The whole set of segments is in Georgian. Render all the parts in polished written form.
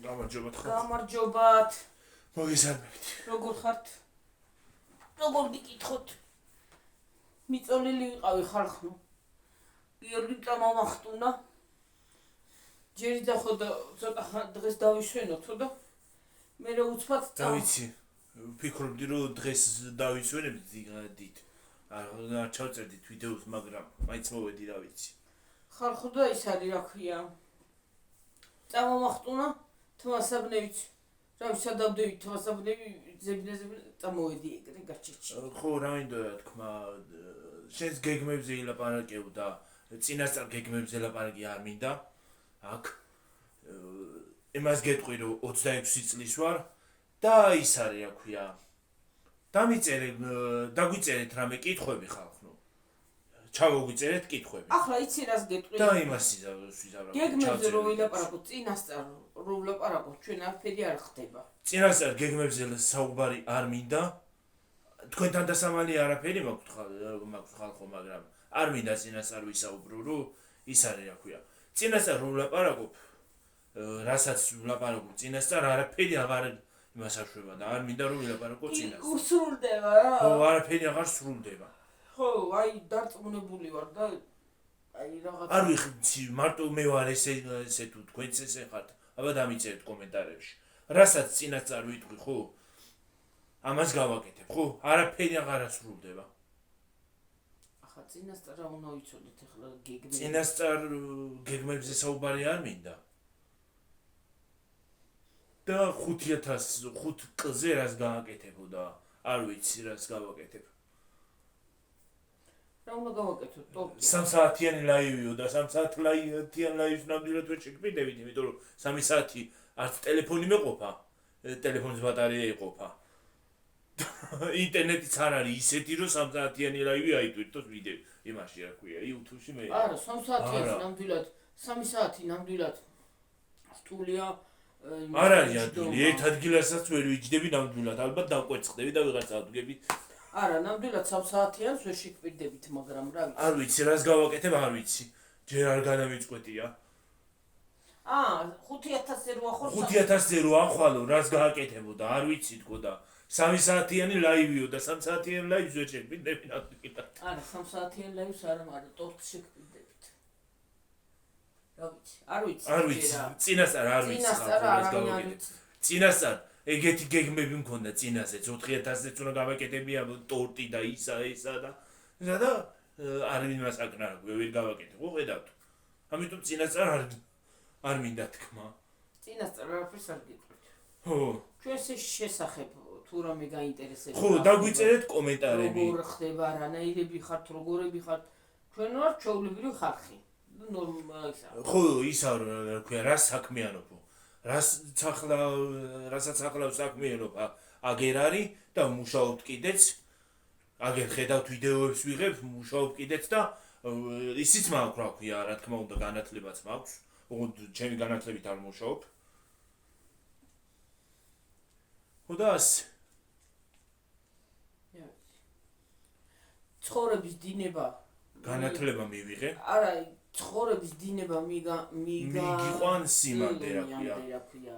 გამარჯობათ ხარ. გამარჯობათ. მოგესალმებით. როგორ ხართ? როგორ გიკითხოთ? მიწოლილი ვიყავი ხალხო. გიორგი წამომახტუნა. ჯერი დახოდა ცოტა დღეს დავიშვენოთო და მე რა უცბად დავიცი. ვფიქრობდი რომ დღეს დავიშვენებთ დიდ. არ ჩავწერდით ვიდეოს, მაგრამ მაინც მოვედი რა ვიცი. ხალხო და ის არის რა ქვია. წამომახტუნა თმასაბნევით. რა ვისადავდებით თმასაბნევი ზებინაზე წამოვედი ეგრე გაჩეჩი. ხო, რა მინდო რა თქმა, შენს გეგმებზე ილაპარაკებ და წინასწარ გეგმებზე ლაპარაკი არ მინდა. აქ იმას გეტყვი რომ 26 წლის ვარ და ის არის რა ქვია. დაგვიწერეთ რამე კითხვები ხალხო. ჩავოგვიწერეთ კითხვები. ახლა იცი რას გეტყვი? და იმას ვიზავრებ. გეგმებზე რო ვილაპარაკოთ, წინასწარ რო ვილაპარაკოთ, ჩვენ არაფერი არ ხდება. წინასწარ გეგმებზე საუბარი არ მინდა. თქვენთან დასამალი არაფერი მაქვს ხალხო, მაგრამ არ მინდა წინასწარ ვისაუბრო, რომ ის არის რა ქვია. წინასწარ რო ვილაპარაკობ, რასაც ვილაპარაკობ წინასწარ არაფერი აღარ იმას აშვება და არ მინდა რომ ვილაპარაკო წინასწარ. უსრულდება რა. ხო, არაფერი აღარ სრულდება. ხო, აი დარწმუნებული ვარ და აი რაღაც არ ვიცი, მარტო მე ვარ ესე თუ თქვენც ესე ხართ. აბა დამიწერეთ კომენტარებში. რასაც წინასწარ ვიტყვი, ხო? ამას გავაკეთებ, ხო? არაფერი აღარ სრულდება. ახლა წინასწარ რა უნდა ვიცოდეთ ახლა გეგმები. წინასწარ გეგმებზე საუბარი არ მინდა. და 5 კლზე რას გააკეთებო და არ ვიცი რას გავაკეთებ. რა უნდა გავაკეთოთ? ტორტი. 3 საათიანი ლაივიო და 3 საათიანი ლაივის ნამდვილად ვერ შეგბინდებით, იმიტომ რომ 3 საათი არც ტელეფონი მეყოფა, ტელეფონის ბატარეა იყოფა. ინტერნეტიც არ არის ისეთი, რომ 3 საათიანი ლაივი აიტვირთოს ვიდეო იმაში რა ქვია, YouTube-ში მე. არა, 3 საათია ნამდვილად, 3 საათი ნამდვილად სტულია. არ არის ადგილი, ერთ ადგილასაც ვერ ვიჯდები ნამდვილად, ალბათ დავკვერცხდები და ვიღაცა ადგები. არა, ნამდვილად 3 საათიანს ვერ შეგპირდებით, მაგრამ რა ვიცი. არ ვიცი, რას გავაკეთებ, არ ვიცი. ჯერ არ განავიწყვეტია. 5000-ზე რო ახვალ 5000-ზე რო ახვალო, რას გააკეთებო და არ ვიცი თქო და 3 საათიანი ლაივიო და 3 საათიანი ლაივს ვერ შეგპირდები ნამდვილად. არა, 3 საათიან ლაივს არა, მაგრამ ტორტს შეგპირდებით. რა ვიცი, არ ვიცი. არ ვიცი, წინასწარ არ ვიცი. წინასწარ არ ვიცი. წინასწარ ეგეთი გეგმები მქონდა წინასეც 4000-ზეც უნდა გავაკეთებია ტორტი და ისა და და არ იმას აკნარაგვე ვერ გავაკეთებ, ხო ხედავთ. ამიტომ წინასწარ არ მინდა თქმა. წინასწარ არაფერს არ გეტყვით. ხო. ჩვენს შესახებ თუ რამე გაინტერესებს. ხო, დაგვიწერეთ კომენტარები. როგორ ხდება, რანაირები ხართ, როგორები ხართ. ჩვენ ვართ ჩვეულებრივი ხალხი. ნორმალია. ხო, ისა რა ქვია, რა საქმიანობო. რასაც ახლა საქმიანობ აგერ არის და მუშაობთ კიდეც. აგერ ხედავთ ვიდეოებს ვიღებ, მუშაობ კიდეც და ისიც მაქვს რა ქვია, რა თქმა უნდა, განათლებაც მაქვს. ოღონდ ჩემი განათლებით არ მუშაობ. ხო და ასე. ცხოვრების დინება განათლება მივიღე. არა, ცხოვრების დინება მიგიყვან სიმამდე რა ქვია.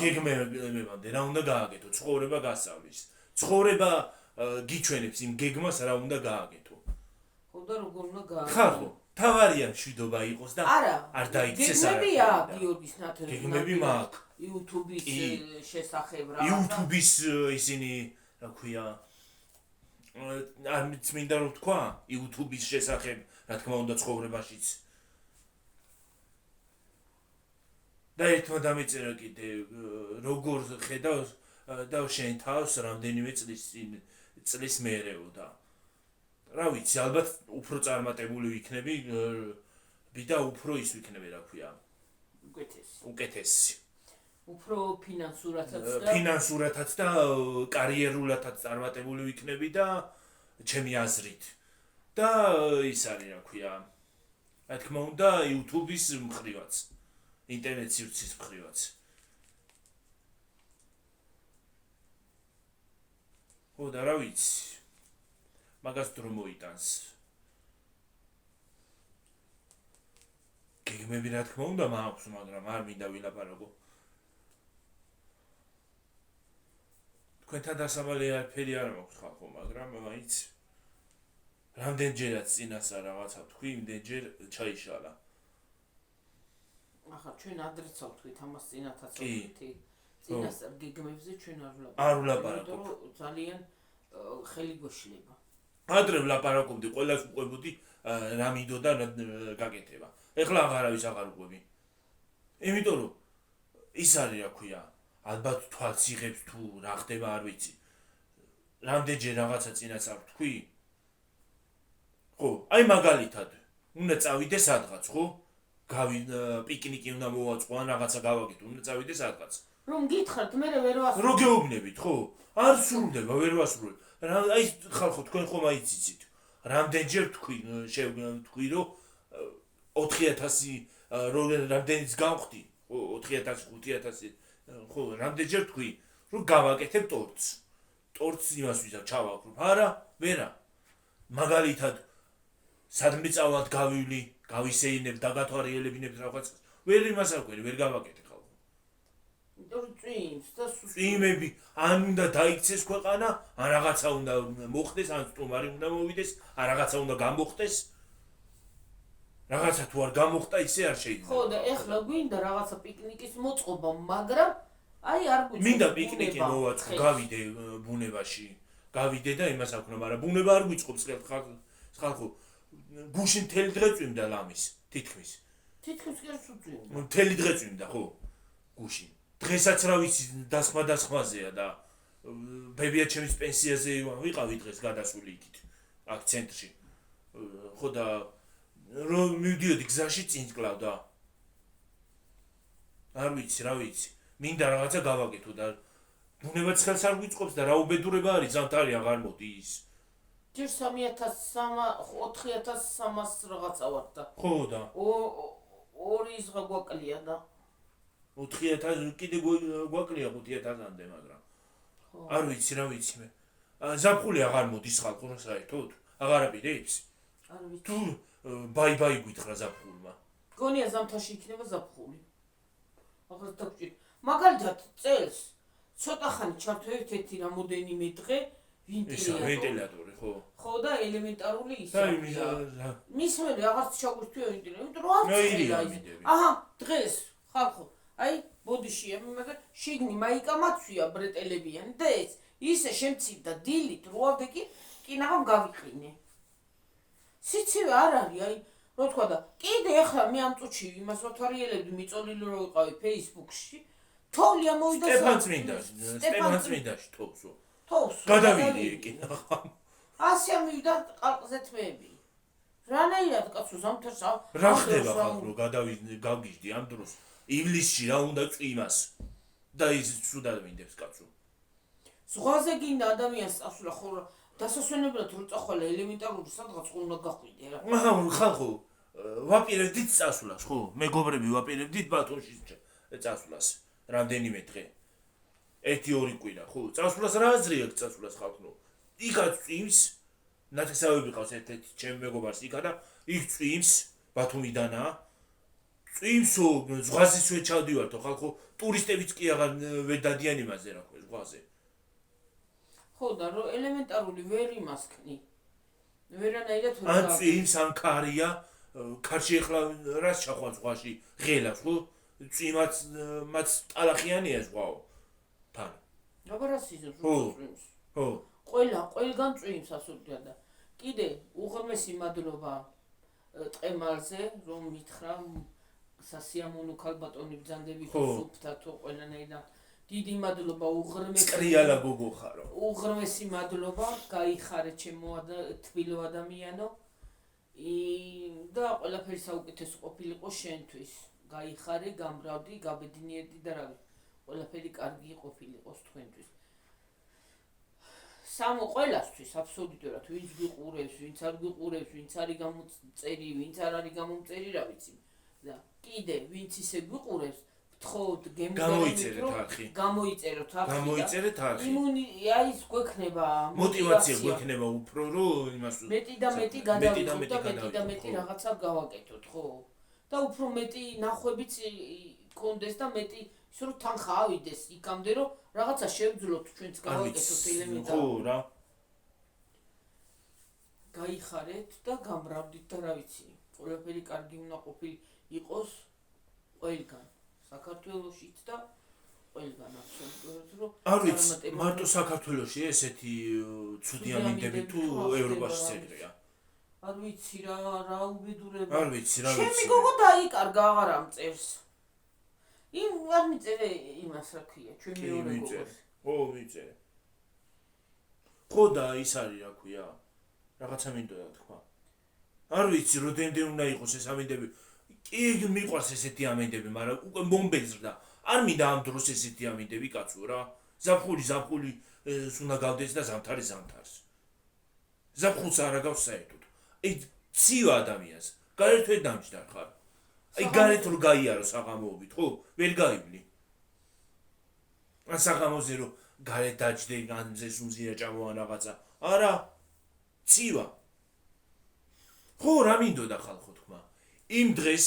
გეგმებამდე რა უნდა გააკეთო, ცხოვრება გასავლის. ცხოვრება გიჩვენებს იმ გეგმას რა უნდა გააკეთო. ხო და როგორ უნდა გააკეთო? ხალხო, თავარია მშვიდობა იყოს და არ დაიქცეს არა. გეგმებია გიორგის ნათელი. გეგმები მაქვს. YouTube-ის შესახებ რა. YouTube-ის ისინი რა ქვია არ მინდა რომ თქვა YouTube-ის შესახებ, რა თქმა უნდა ცხოვრებაშიც. და ერთმა დამეწერა კიდე როგორ ხედავს და შენ თავს რამდენიმე წლის მეერეო და რა ვიცი, ალბათ უფრო წარმატებული ვიქნები და უფრო ის ვიქნები რა ქვია. უკეთესი. უფრო ფინანსურათაც და კარიერულათაც წარმატებული ვიქნები და ჩემი აზრით. და ის არის რა ქვია. რა თქმა უნდა, YouTube-ის მხრივაც, ინტერნეტ სივრცის მხრივაც. ხო და რა ვიცი. მაგას დრო მოიტანს. გეგმები რა თქმა უნდა მაქვს, მაგრამ არ მინდა ვილაპარაკო. თქვენთან დასამალი არაფერი არ მაქვს ხალხო, მაგრამ მაინც რამდენჯერაც წინასწარ რაღაცა თქვი, იმდენჯერ ჩაიშალა. ახლა ჩვენ ადრეც ავთქვით ამას წინათაც ავთქვით. წინასწარ გეგმებზე ჩვენ არ ვლაპარაკობ. იმიტომ რომ ძალიან ხელი გვეშლება. ადრე ვლაპარაკობდი, ყველას უყვებოდი რა მინდო და რა გაკეთება. ეხლა აღარავის აღარ უყვები. იმიტომ რომ ის არის რა ქვია, ალბათ თვალს იღებს თუ რა ხდება არ ვიცი. რამდენჯერ რაღაცა წინასწარ თქვი? ხო, აი მაგალითად, უნდა წავიდე სადღაც, ხო? პიკნიკი უნდა მოვაწყო ან რაღაცა გავაკეთო, უნდა წავიდე სადღაც. რომ გითხართ, მე ვერ ვასრულებ. რო გეუბნებით, ხო? არ სრულდება, ვერ ვასრულებ. აი ხალხო, თქვენ ხომ აიცით. რამდენჯერ თქვი, თქვი რომ 4000 რამდენიც გავხდი, 4000, 5000, ხო, რამდენჯერ თქვი, რომ გავაკეთებ ტორტს. ტორტს იმას ვიზავ, ჩავაკრებ. არა, ვერა. მაგალითად სადმე წავალთ გავივლი, გავისეინებ, დაგათვალიერებინებ რაღაცას. ვერ იმას არ გვერი, ვერ გავაკეთე ხალხო. იმიტომ რომ წვიმს და წვიმები, ან უნდა დაიქცეს ქვეყანა, ან რაღაცა უნდა მოხდეს, ან სტუმარი უნდა მოვიდეს, ან რაღაცა უნდა გამოხდეს. რაღაცა თუ არ გამოხდა, ისე არ შეიძლება. ხო და ეხლა გვინდა რაღაცა პიკნიკის მოწყობა, მაგრამ აი არ გვიწევს. მინდა პიკნიკი მოვაწყო, გავიდე ბუნებაში. გავიდე და იმას აქვნა, მაგრამ ბუნება არ გვიწყობს ხალხო. გუში მთელი დღე წვიმდა ლამის, თითქმის. თითქმის კი არ წვიმდა. მთელი დღე წვიმდა, ხო? გუში. დღესაც რა ვიცი, დასხმაზეა და ბებია ჩემის პენსიაზე ვიყავი დღეს გადასული იქით, აქ ცენტრში. ხო და რომ მივდიოდი გზაში წინ კლავდა. არ ვიცი, რა ვიცი. მინდა რაღაცა გავაკეთო და ბუნებაც ხელს არ გვიწყობს და რა უბედურება არის, ზამთარი აღარ მოდის. ჯერ 4300 რაღაცა ვარ და ხო და 2 ზღა გვაკლია და 4000 კიდე გვაკლია 5000-ამდე, მაგრამ არ ვიცი, რა ვიცი მე. ზაფხული აღარ მოდის ხალხო საერთოდ? აღარ აპირებს? არ ვიცი. თუ ბაი გვითხრა ზაფხულმა. გონია ზამთარში იქნება ზაფხული. ახლა დაგჭირ. მაგალითად წელს ცოტა ხანი ჩართვევით ერთი რამოდენიმე დღე ვენტილატორი, ხო? ხო და ელემენტარული ის. და მის მე რაღაც ჩაგვირთვია ვენტილატორი, იმიტომ რომ არ ცელა ის. აჰა, დღეს ხალხო, აი ბოდიშია, მაგრამ შიგნი მაიკამაცვია ბრეტელებიანი და ეს ისე შემცირდა დილით, როავდე კი ნაღამ გავიყინე. სიცივე არ არის, აი რო თქვა და კიდე ახლა მე ამ წუთში იმას ვათვალიერებდი, მიწოლილი რო ვიყავი Facebook-ში. თოვლი ამოვიდა სტეფან წმინდაში თოვსო. თოვსო. გადავიდი კი. ასე ამივიდა ყალყზე თმეები. რანაირად კაცო ზამთარს რა ხდება ხალხო, გავგიჟდი ამ დროს. ივლისში რა უნდა წვიმას და ის სუდად მინდებს კაცო. ზღვაზე გინდა ადამიანს წასვლა, ხო დასასვენებლად რო წახვალა ელემენტარული სადღაც უნდა გაყვიდე რა. ხალხო, ვაპირებდით წასვლას, ხო? მეგობრები ვაპირებდით ბათუმში წასვლას. რამდენიმე დღე. 1-2 კვირა, ხო? წასვლას რა აზრია წასვლას ხალხო? იქაც წვიმს, ნათესავები ყავს ერთ-ერთი ჩემი მეგობარს იქა და იქ წვიმს, ბათუმიდანაა. წვიმსო, ზღვაზისვე ჩავდივართო ხალხო, ტურისტებიც კი აღარ ვერ დადიან იმაზე რა ქვია, ზღვაზე. ხო და რო ელემენტარული ვერ იმასქნი. ვერანაირად ვერ ან წვიმს, ან ქარია, ქარში ახლა რას ჩახვა ზღვაში? ღელას, ხო? წვიმაც მათ ტალახიანია ზღვაო. თან. აბა სიზონს წვიმს. ხო. ყველგან წვიმს ასურდა და კიდე უღრმესი მადლობა ტყემალზე რომ მითხრა სასიამოვნო ქალბატონი ბრძანდებით სუფთათო ყველანაირად დიდი მადლობა წრიალა გოგო ხარო. უღრმესი მადლობა გაიხარე ჩემო თბილო ადამიანო და ყველაფერი საუკეთესო ყოფილიყო შენთვის. გაიხარე, გამბრავდი, გაბედნიერდი და რავი. ყველაფერი კარგი ყოფილიყოს თქვენთვის. სამო ყველასთვის აბსოლუტურად ვინც გიყურებს, ვინც არ გიყურებს, ვინც არის გამოწერი, ვინც არ არის გამომწერი, რა ვიცი. და კიდე ვინც ისე გიყურებს, ვთხოვთ გამოიწეროთ არხი. იმუნი აი ის გვექნება მოტივაცია გვექნება უფრო რომ იმას მეტი და მეტი გადავიდეთ და მეტი რაღაცა გავაკეთოთ, ხო? და უფრო მეტი ნახვებიც კონდეს და მეტი ისე რომ თანხა ავიდეს იქამდე რომ რაღაცა შევძლოთ ჩვენც გავაკეთოთ ელემენტი და ხო რა გაიხარეთ და გამრავლდით და რა ვიცი ყველაფერი კარგი უნდა ყოფილი იყოს ყველგან საქართველოშიც და ყველგან აბსოლუტურად რომ არ ვიცი მარტო საქართველოში ესეთი ცუდი ამინდები თუ ევროპაშიც ეგრეა არ ვიცი რა უბედურება არ ვიცი რა ვიცი ჩემი გოგო დაიკარგა აღარ ამწერს იმ არ მიწერე იმას რა ქვია ჩვენ მეორე გოგოს ო მიწერე ხო და ის არის რა ქვია რაღაცა მინდოდა თქვა არ ვიცი როდემდე უნდა იყოს ეს ამინდები კი მიყვარს ესეთი ამინდები მაგრამ უკვე მომბეზრდა არ მინდა ამ დროს ესეთი ამინდები კაცო რა ზაფხული უნდა გავდეს და ზამთარი ზამთარს ზაფხულს არ აგავს საერთოდ აი ცივა ადამიანს გარეთ ვერ დამჯდარ ხარ აი გარეთ რო გაიარო საღამოობით ხო ვერ გაივლი ან საღამოზე რო გარეთ დაჯდე ან ზესუნზია ჭამო ან რაღაცა არა ცივა ხო რა მინდოდა ხალხო თქვა იმ დღეს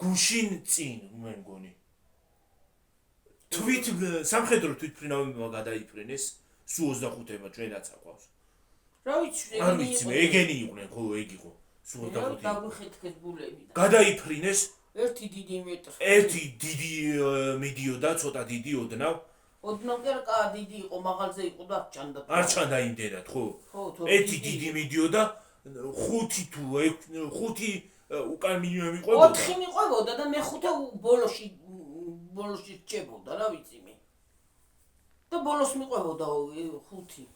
გუშინ წინ მე მგონი თვით სამხედრო თვითმფრინავებმა გადაიფრინეს სულ 25-მა ჩვენაც აყვავს რა ვიცი არ ვიცი მე ეგენი იყვნენ ხო ეგ იყო სულ 25 დაგვიხეთქეს ბულები გადაიფრინეს ერთი დიდი მეტრი ერთი დიდი მიდიოდა ცოტა დიდი ოდნავ კი რა დიდი იყო მაღალზე იყო და არ ჩანდა იმდენად ხო ერთი დიდი მიდიოდა 5 თუ 5 უკან მიყვებოდა 4 მიყვებოდა და მე-5 ბოლოში რჩებოდა რა ვიცი მე და ბოლოს მიყვებოდა 5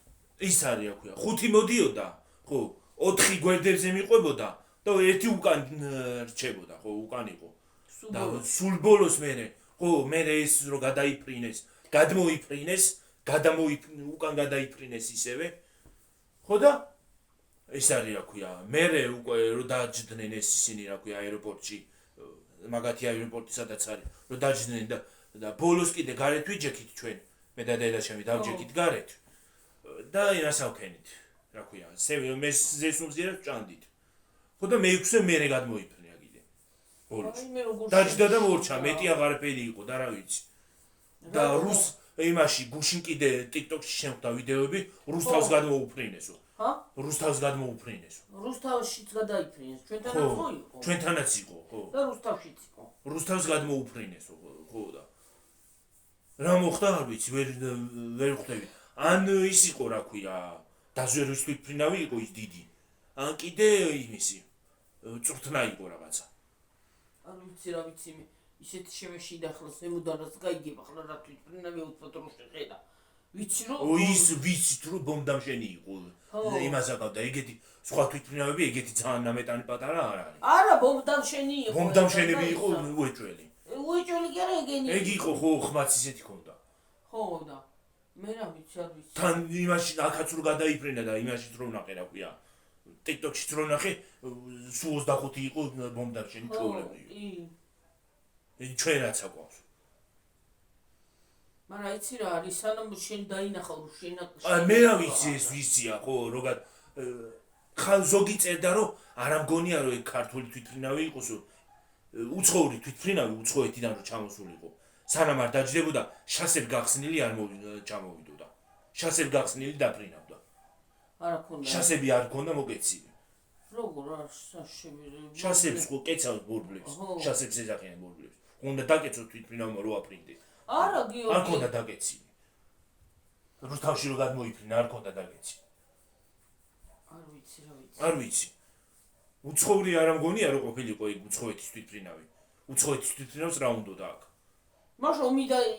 ის არის რა ქვია 5 მოდიოდა ხო 4 გვერდებზე მიყვებოდა და ერთი უკან რჩებოდა ხო უკან იყო და სულ ბოლოს ხო მე ეს რო გადაიფრინეს უკან გადაიფრინეს ისევე ხო და ეს არის რა ქვია მე უკვე რო დაჯდნენ ეს ისინი რა ქვია აეროპორტში მაგათი აეროპორტი სადაც არის რო დაჯდნენ და ბოლოს კიდე გარეთ ვიჯექით ჩვენ მე და დედაჩემი დავჯექით გარეთ და იმას ავქენით რა ქვია მე ზესუნზიერად ჭანდით ხო და მე-6-ე მე გადმოიფრინა კიდე ბოლოს დაჯდა და მორჩა მეტი აღარაფერი იყო და რა ვიცი და იმაში გუშინ კიდე TikTok-ში შემხვდა ვიდეოები რუსთავს გადმოუფრინესო რუსთავს გადმოუფრინესო რუსთავშიც გადაიფრინეს ჩვენთანაც ხო იყო ჩვენთანაც იყო ხო და რუსთავშიც იყო რუსთავს გადმოუფრინესო ხო და რა მოხდა არ ვიცი ვერ ხვდები ან ის იყო რა ქვია დაზვერვის თვითმფრინავი იყო ის დიდი ან კიდე იმისი წვრთნა იყო რაღაცა არ ვიცი რა ვიცი მე ისეთი შემეში დახლოს ემუდანაც გაიგება ხლა რა თვითმფრინავი უცბად რო შეხედა ვიცი რომ ის ვიცით რომ ბომბდამშენი იყო იმას აკავდა ეგეთი სხვა თვითმფრინავები ეგეთი ძალიან ნამეტანი პატარა არ არის არა ბომბდამშენი იყო ბომბდამშენები იყო უეჭველი კი არა ეგენი ეგ იყო ხო ხმაც ისეთი ქონდა ხო და მე რა ვიცი არ ვიცი თან იმაში აქაც რო გადაიფრინა და იმაშიც რო ნახე რა ქვია TikTok-შიც რო ნახე სულ 25 იყო ბომბდამშენი ჩვეულებრივი კი ჩვენაც აყვავს მაგრამ იცი რა არის სანამ შენ დაინახავ შენ მე რა ვიცი ეს ვიცია ხო როგად ხან ზოგი წერდა რომ არ ამგონია რომ ეგ ქართული თვითმფრინავი იყოს უცხოური თვითმფრინავი უცხოეთიდან რომ ჩამოსულიყო სანამ არ დაჯდებოდა შასებ გახსნილი არ ჩამოვიდოდა შასებ გახსნილი დაფრინავდა არა ქონდა შასები არ ქონდა მოკეცილი როგორ არ შაშები შასებს ხო კეცავს ბურბლებს შასებს ეძახიან ბურბლებს უნდა დაკეცოთ თვითმფრინავმა რო აფრინდე არა გიორგი არ ქონდა დაგეცილი რუსთავში რო გადმოიფრინა არ ქონდა დაგეცილი არ ვიცი უცხოური არ ამგონია რომ ყოფილიყო იქ უცხოეთის თვითმფრინავი უცხოეთის თვითმფრინავს რა უნდოდა აქ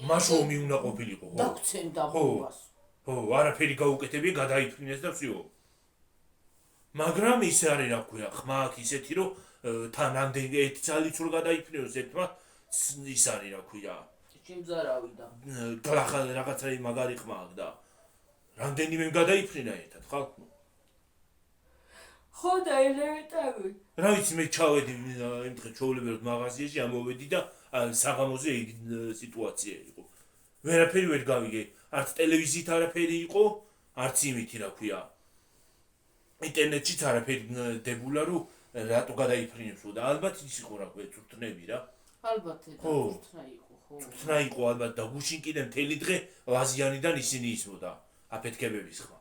მაშო ომი უნდა ყოფილიყო ხო დაგცემდა ბომბას ხო არაფერი გაუკეთებია გადაიფრინეს და всё მაგრამ ის არის რა ქვია ხმა აქ ისეთი რომ თან ამდენი ერთი ძალით რო გადაიფრინოს ერთმა ის არის რა ქვია შემზარავი და რაღაცა მაგარი ხმა აქვს და რამდენიმე გადაიფრინა ერთად ხალხო ხო და ელემენტარი რა ვიცი მე ჩავედი იმ დღე ჩაულებერად მაღაზიაში ამოვედი და საღამოზე ეგ სიტუაცია იყო ვერაფერი ვერ გავიგე არც ტელევიზიით არაფერი იყო არც იმითი რა ქვია ინტერნეტშიც არაფერი დებულა რომ რატო გადაიფრინებს და ალბათ ის იყო რა ქვია წვრთნები რა ალბათ წვრთნა იყო ხო წვრთნა იყო ალბათ და გუშინ კიდე მთელი დღე ლაზიანიდან ისინი ისმოდა აფეთქებების ხმა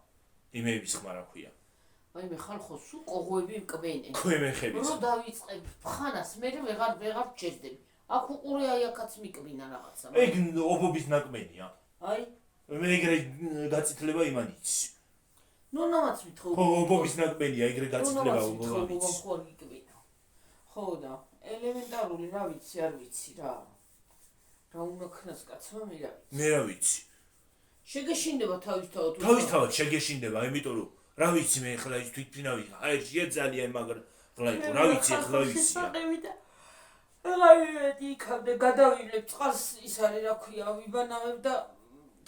იმეების ხმა რა ქვია აი მე ხალხო სულ ყოღვები მკბენენ ქვემეხების რო დავიწყებ ხანას მე ვეღარ ჩერდები აქ უყურე აი აქაც მიკბინა რაღაცა ეგ ობობის ნაკმენია აი მე ეგრე გაწითლება იმანიც ნუნამაც მითხო ხო ობობის ნაკმენია ეგრე გაწითლება ობობის ხო მიკბინა ხო და ელემენტარული რა ვიცი არ ვიცი რა უნდა ქნას კაცმა მე რა ვიცი შეგეშინდება თავისთავად შეგეშინდება იმიტომ რომ რა ვიცი მე ხლა ის თვითფრინავი აერშია ძალიან მაგრამ ხლა იყო რა ვიცი ხლა ვიცი აი იქამდე გადავივლებ წყალს ის არის რა ქვია ვიბანავებ და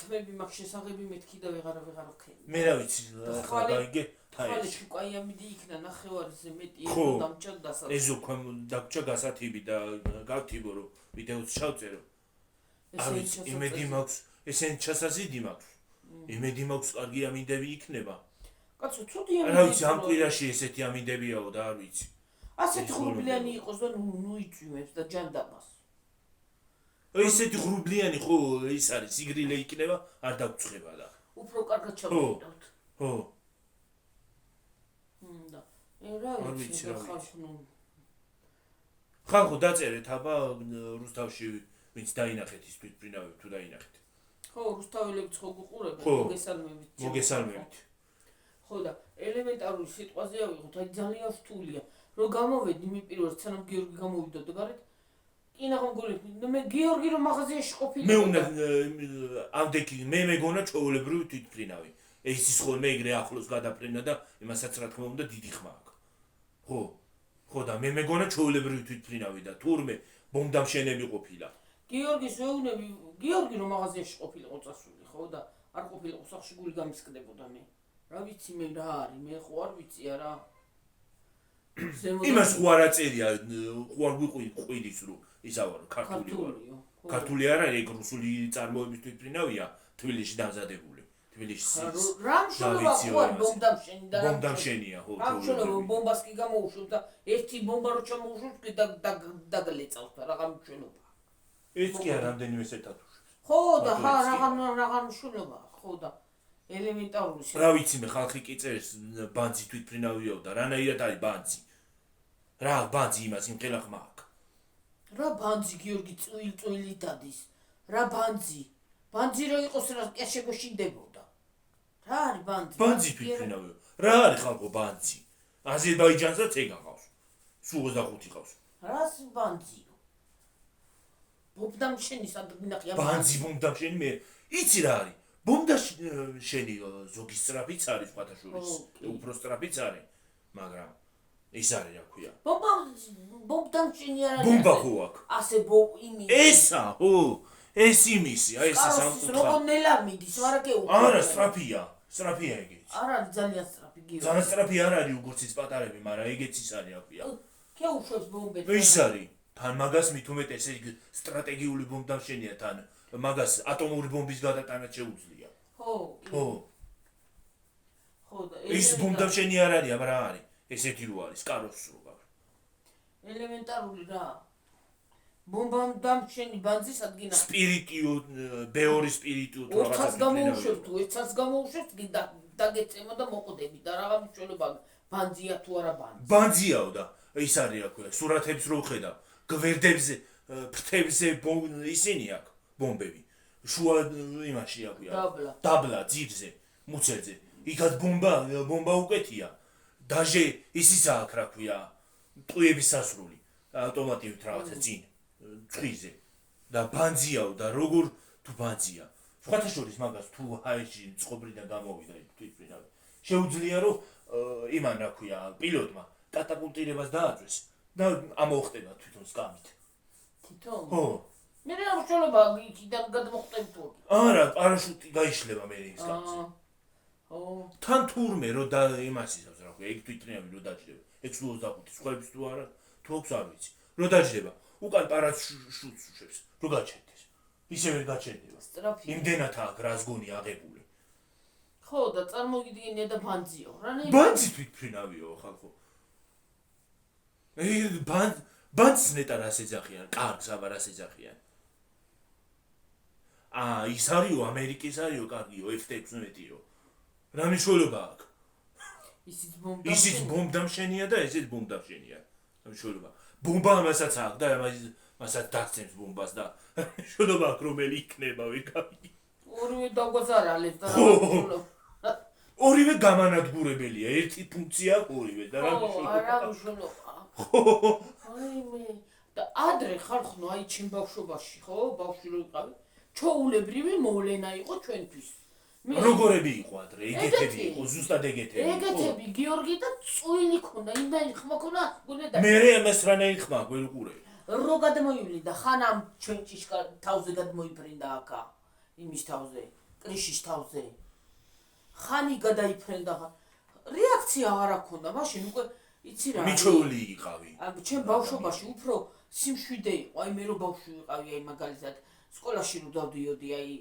თმები მაგ შესაღები მეთქი და ვეღარ ვქენი მე რა ვიცი ხლა გაიგე ხალე შუკაი ამიდი იქნა ნახევარზე მეტი დამჭა დასათიბი ეს უკვე დაგჭა გასათიბი და გავთიბო რომ ვიდეოც ჩავწერო არ ვიცი იმედი მაქვს ესენ ჩასაზიდი მაქვს იმედი მაქვს კარგი ამინდები იქნება კაცო ცუდი ამინდები რა ვიცი ამ კვირაში ესეთი ამინდებიაო და არ ვიცი ასეთი ღრუბლიანი იყოს და ნუ იწვიმებს და ჯანდაბას ესეთი ღრუბლიანი ხო ის არის სიგრილე იქნება არ დაგწუხება და უფრო კარგად ჩავიდოთ ხო და რა ვიცი ხალხო დაწერეთ აბა რუსთავში ვინც დაინახეთ ის თვითფრინავი თუ დაინახეთ ხო რუსთაველებიც ხო გუყურებთ მოგესალმებით ხო და ელემენტარული სიტყვაზე ავიღოთ აი ძალიან რთულია რომ გამოვედი მე პირველად სანამ გიორგი გამოვიდოდა გარეთ კინაღამ გულები მე გიორგი რომ მაღაზიაში ყოფილი მე უნდა ამდექი მე მეგონა ჩვეულებრივი თვითფრინავი ეს ის ხოლმე ეგრე ახლოს გადაფრენა და იმასაც რა თქმა უნდა დიდი ხმა აქვს ხო და მე მეგონა ჩვეულებრივი თვითფრინავი და თურმე ბომბდამშენები ყოფილა გიორგის ვეუნები გიორგი რომ მაღაზიაში ყოფილიყო წასული ხო და არ ყოფილიყო სახში გული გამისკდებოდა მე რა ვიცი მე რა არის მე ხო არ ვიცი არა იმას ხო არ აწერია ხო არ გვიყვიდის რომ ისავა ქართული არ არის ეგ რუსული წარმოების თვითფრინავია თბილისში დამზადებული თბილისში რამ შულობა ხო არ ბომბდამშენია ხო რამ შულობა ბომბას კი გამოუშვებს და ერთი ბომბა რო ჩამოუშვებს კი დაგლეწავს და რაღა შულობა ეს კი არ რამდენიმე სეტატუშვებს ხო და რაღა შულობა ხო და ელემენტარული რა ვიცი მე ხალხი კი წერს ბანძი თვითფრინავიო და რანაირად არის ბანძი რა ბანძი იმას იმ ყელა ხმა აქვს რა ბანძი გიორგი წვილი დადის რა ბანძი რო იყოს რა შეგვეშინდებოდა რა არის ბანძი თვითფრინავიო რა არის ხალხო ბანძი აზერბაიჯანსაც ეგ აღავს სულ 25 ყავს რას ბანძიო ბომბდამშენი სადღინახია ბანძი ბომბდამშენი მე იცი რა არის ბომბდამშენი ზოგი სწრაფიც არის ფათაშურის უფრო სწრაფიც არის მაგრამ ის არის რა ქვია ბომბდამშენი არ არის ბომბა ხო აქვს ასე იმი ესა ხო ეს იმისი აი ეს სამკუთხა როგორ ნელა მიდის მაგრამ კი არა სწრაფია ეგეც არ არის ძალიან სწრაფი გიორგი ძალიან სწრაფი არ არის როგორც ის პატარები მაგრამ ეგეც ის არის რა ქვია ქეუშვებს ბომბებს ის არის თან მაგას მით უმეტეს ეს სტრატეგიული ბომბდამშენია თან მაგას ატომური ბომბის გადატანა შეუძლია ხო და ის ბომბდამშენი არ არის აბა რა არის ესეთი რო არის კაროს რო გაქვს ელემენტარული რა ბომბდამშენი ბანძის ადგინა სპირიტიო ბეორი სპირიტიო თუ რაღაცა გამოუშვებს თუ ერთსაც გამოუშვებს კი დაგეწემა და მოყდები და რაღა მშვენობა ბანძია თუ არა ბანძიაო და ის არის რა ქვია სურათებს რო ხედავ გვერდებზე ფრთებზე ისინი აქვს ბომბები შუა იმაში რა ქვია დაბლა ძირზე მუცელზე იქაც ბომბა უკეთია დაჟე ისიც აქვს რა ქვია ტყუების სასრული ავტომატივით რაღაცა წინ წვიზე და ბანძიაო და როგორ თუ ბანძია სხვათა შორის მაგას თუ ჰაიში წყობრიდან გამოვიდა თვითფრინავი შეუძლია რომ იმან რა ქვია პილოტმა კატაპულტირებას დააწვეს და ამოხტება თვითონ სკამით თვითონ ხო მე რა მშოლობა იქიდან გადმოხტებთ არა პარაშუტი გაიშლება მე ის კაცი ხო თან თურმე რო და იმას ისავს რა ქვია ეგ თვითფრინავი რო დაჯდება ეგ 25 სხვაების თუ არა თუ აქვს არ ვიცი რო დაჯდება უკან პარაშუტს უშვებს რო გაჩერდეს ისევე გაჩერდება სწრაფი იმდენად აქვს რას გონი აღებული ხო და წარმოგიდგენია და ბანძიო რანაირად ბანძი თვითფრინავიო ხალხო ბანს ნეტარ ასე ძახიან, კარგს აბა ასე ძახიან. ის არისო ამერიკის არისო კარგიო F-16-იო. რა მნიშვნელობა აქვს? ისიც ბომბდამშენია და ესეც ბომბდამშენია. რა მნიშვნელობა? ბომბა მასაც აქვს და მასაც დაცემს ბომბას და მნიშვნელობა აქვს რომელი იქნება ვიკავი. ორივე დაგვაზარალებს და რა მნიშვნელობა? ორივე გამანადგურებელია, ერთი ფუნქცია აქვს ორივე და რა მნიშვნელობა? რა მნიშვნელობა? აიმე და ადრე ხალხო აი ჩემ ბავშვობაში ხო ბავშვი რო იყავი ჩოულებრივი მოვლენა იყო ჩვენთვის. როგორები იყო ადრე? ეგეთები იყო, ზუსტად ეგეთები. ეგეთები გიორგი და წვილი ქონდა, იმდანი ხმა ქონდა, გუნდა. მე ამას რანაირი ხმა გვერყურე. რო გადმოივლი და ხანამ ჩვენ ჭიშკა თავზე გადმოიფრინდა აქა, იმის თავზე, კრიშის თავზე. ხანი გადაიფრენდა. რეაქცია აღარ აქონდა, მაშინ უკვე იცი რა. მიჩეული იყავი. ჩემ ბავშვობაში უფრო სიმშვიდე იყო, აი მე რო ბავშვი ვიყავი, აი მაგალითად სკოლაში რო დავდიოდი, აი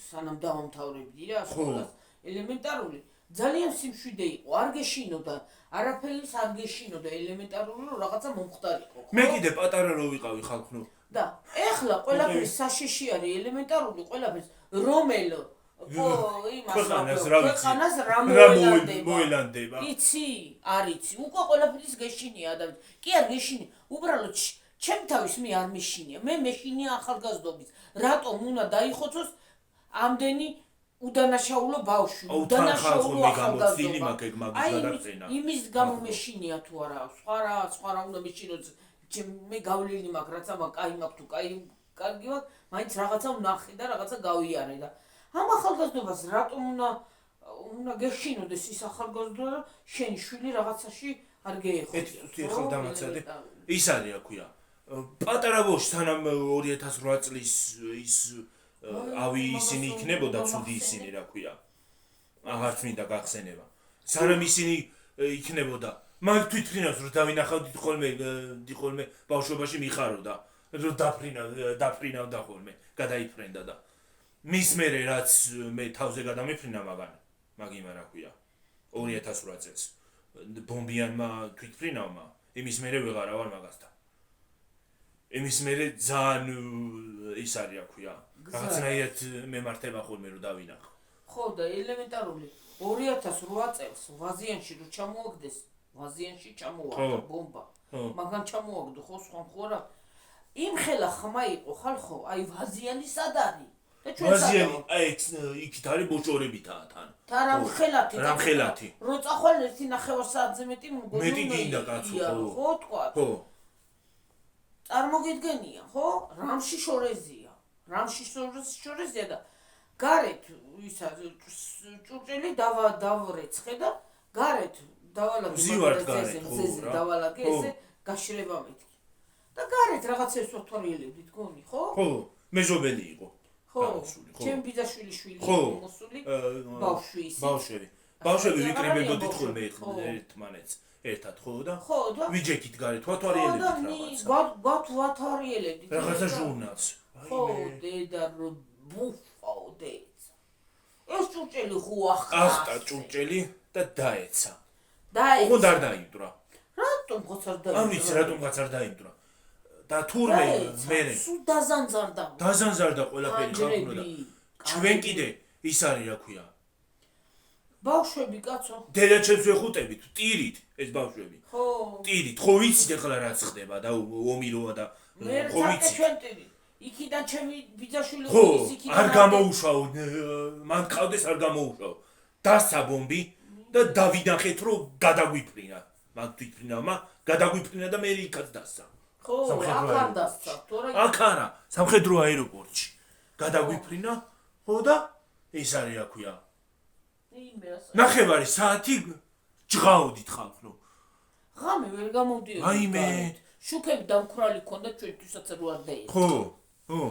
სანამ დავამთავრებდი რა სკოლას, ელემენტარული, ძალიან სიმშვიდე იყო, არ გეშინოდა, არაფერი არ გეშინოდა, ელემენტარული რომ რაღაცა მომხდარიყო. მე კიდე პატარა რო ვიყავი ხალხო. და ეხლა ყველაფერი საშიში არის, ელემენტარული ყველაფერს რომელ ქვეყანას რა მოელანდება. იცი, არ იცი, უკვე ყველაფრის გეშინია ადამიანი. კი არ გეშინია, უბრალოდ ჩემ თავის მე არ მეშინია. მე მეშინია ახალგაზრდობის. რატომ უნდა დაიხოცოს ამდენი უდანაშაულო ბავშვი, უდანაშაულო ახალგაზრდა. იმის გამო მეშინია თუ არა, სხვა რა უნდა მეშინოს. მე გავლილი მაქვს, რაც ამა კაი მაქვს თუ კარგი მაქვს, მაინც რაღაცა ვნახე და რაღაცა გავიარე და ამ ახალგაზრდობას რატომ უნდა გეშინოდეს ის ახალგაზრდა, შენი შვილი რაღაცაში არ გეეხოს. ერთი ახალ დამაცადე. ის არის რა ქვია. პატარა ბავშვი სანამ 2008 წლის ის ავი ისინი იქნებოდა ცუდი ისინი რა ქვია. აღარც მინდა გახსენება. სანამ ისინი იქნებოდა მაგ თვითფრინავს რომ დავინახავდით ხოლმე ბავშვობაში მიხაროდა რომ დაფრინავდა ხოლმე გადაიფრენდა და მის მერე რაც მე თავზე გადამიფრინა მაგიმა რა ქვია 2008 წელს ბომბიანმა თვითფრინავმა იმის მერე ვეღარა ვარ მაგასთან იმის მერე ძალიან ის არის რა ქვია რაღაცნაირად მემართება ხოლმე რომ დავინახო ხო და ელემენტარული 2008 წელს ვაზიანში რო ჩამოაგდეს ვაზიანში ჩამოვარდა ბომბა მაგრამ ჩამოაგდო ხო სხვა ხوارა იმ ხელა ხმა იყო ხალხო აი ვაზიანი სად არის და ჩვენ ვაზიანი აი იქით არის ბოჭორებითაა თან და რამხელათი რო წახვალ 1.5 საათზე მეტი მეტი გინდა კაცო ხო თქვა ხო წარმოგიდგენია ხო რამში შორეზია და გარეთ ისა ჭურჭელი დავრეცხე და გარეთ დავალაგე ესე გაშრება მეთქი და გარეთ რაღაცებს ვთორიელებდით გონი ხო ხო მეზობელი იყო ხო ჩემ ბიძაშვილი შვილი მოსული ბავშვები ვიკრიბებოდით ხოლმე ერთმანეთს ერთად ხო და ვიჯექით გარეთ ვთორიელებდით ვათორიელებდით რაღაცა ჟურნალს ხო დედა ბუფაოდე ეს ჭურჭელი ხო ახტა ჭურჭელი და დაეცა ხო არ დაიმტრა რატომღაც არ დაიმტრა ამის რატომღაც არ დაიმტრა და თურმე მერე სულ დაზანზარდა ყველაფერი ხალხო და ჩვენ კიდე ის არის რა ქვია ბავშვები კაცო დედაჩემს ვეხუტებით ტირით ეს ბავშვები ხო ტირით ხო ვიცით ახლა რაც ხდება და ომი როა და ხო ვიცით ჩვენ ტირით იქიდან ჩემი ბიძაშვილი ხო არ გამოუშავო მან ყავდეს არ გამოუშავო დასცა ბომბი და დავინახეთ რომ გადაგვიფრინა მაგ თვითფრინავმა გადაგვიფრინა და მე იქაც დასცა ხო აქ არ დასცა თორე აქ არა სამხედრო აეროპორტში გადაგვიფრინა ხო და ეს არის რა ქვია ნახევარი საათი ჯღაოდით ხალხო ღამე ვერ გამოდიოდი აიმე შუქები დამქრალი ქონდა ჩვენთვისაც რო არ დაიწყო ხო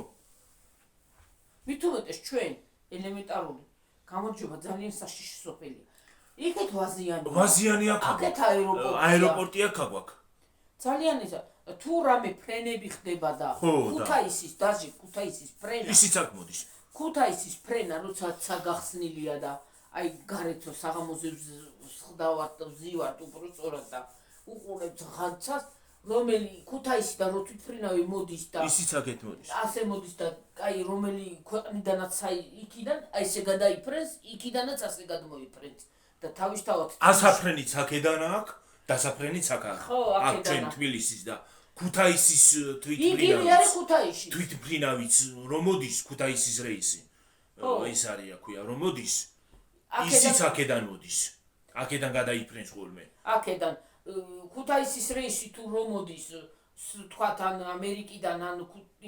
მithumetes ჩვენ ელემენტარული გამარჯობა ძალიან საშიში სოფელია იქეთ ვაზიანი აქეთ აეროპორტი აქ გვაქვს ძალიან ისა თუ რამე ფრენები ხდება და ქუთაისის დაჟე ქუთაისის ფრენა ისიც აქ მოდის ქუთაისის ფრენა როცა გახსნილია და აი გარეთო საღამოზე ვზდავართ და ვზივართ უბრალოდ და უყურებთ ღანცას რომელი ქუთაისიდან რო თვითმფრინავი მოდის და ისიც აქეთ მოდის. ასე მოდის და აი რომელი ქვეყნიდანაც აი იქიდან აი ესე გადაიფრენს, იქიდანაც ასე გადმოიფრენს და თავისთავად ასაფრენიც აქედან აქვს, დასაფრენიც აქ არის. ხო, აქ აქედან ჩვენ თბილისის და ქუთაისის იგივე არის ქუთაისში. თვითმფრინავიც რომ მოდის ქუთაისის რეისი. ის არის აქვია რომ მოდის. ისიც აქედან მოდის. აქედან გადაიფრენს ხოლმე. აქედან ქუთაისის რეისი თუ რომ მოდის თქვათ ან ამერიკიდან ან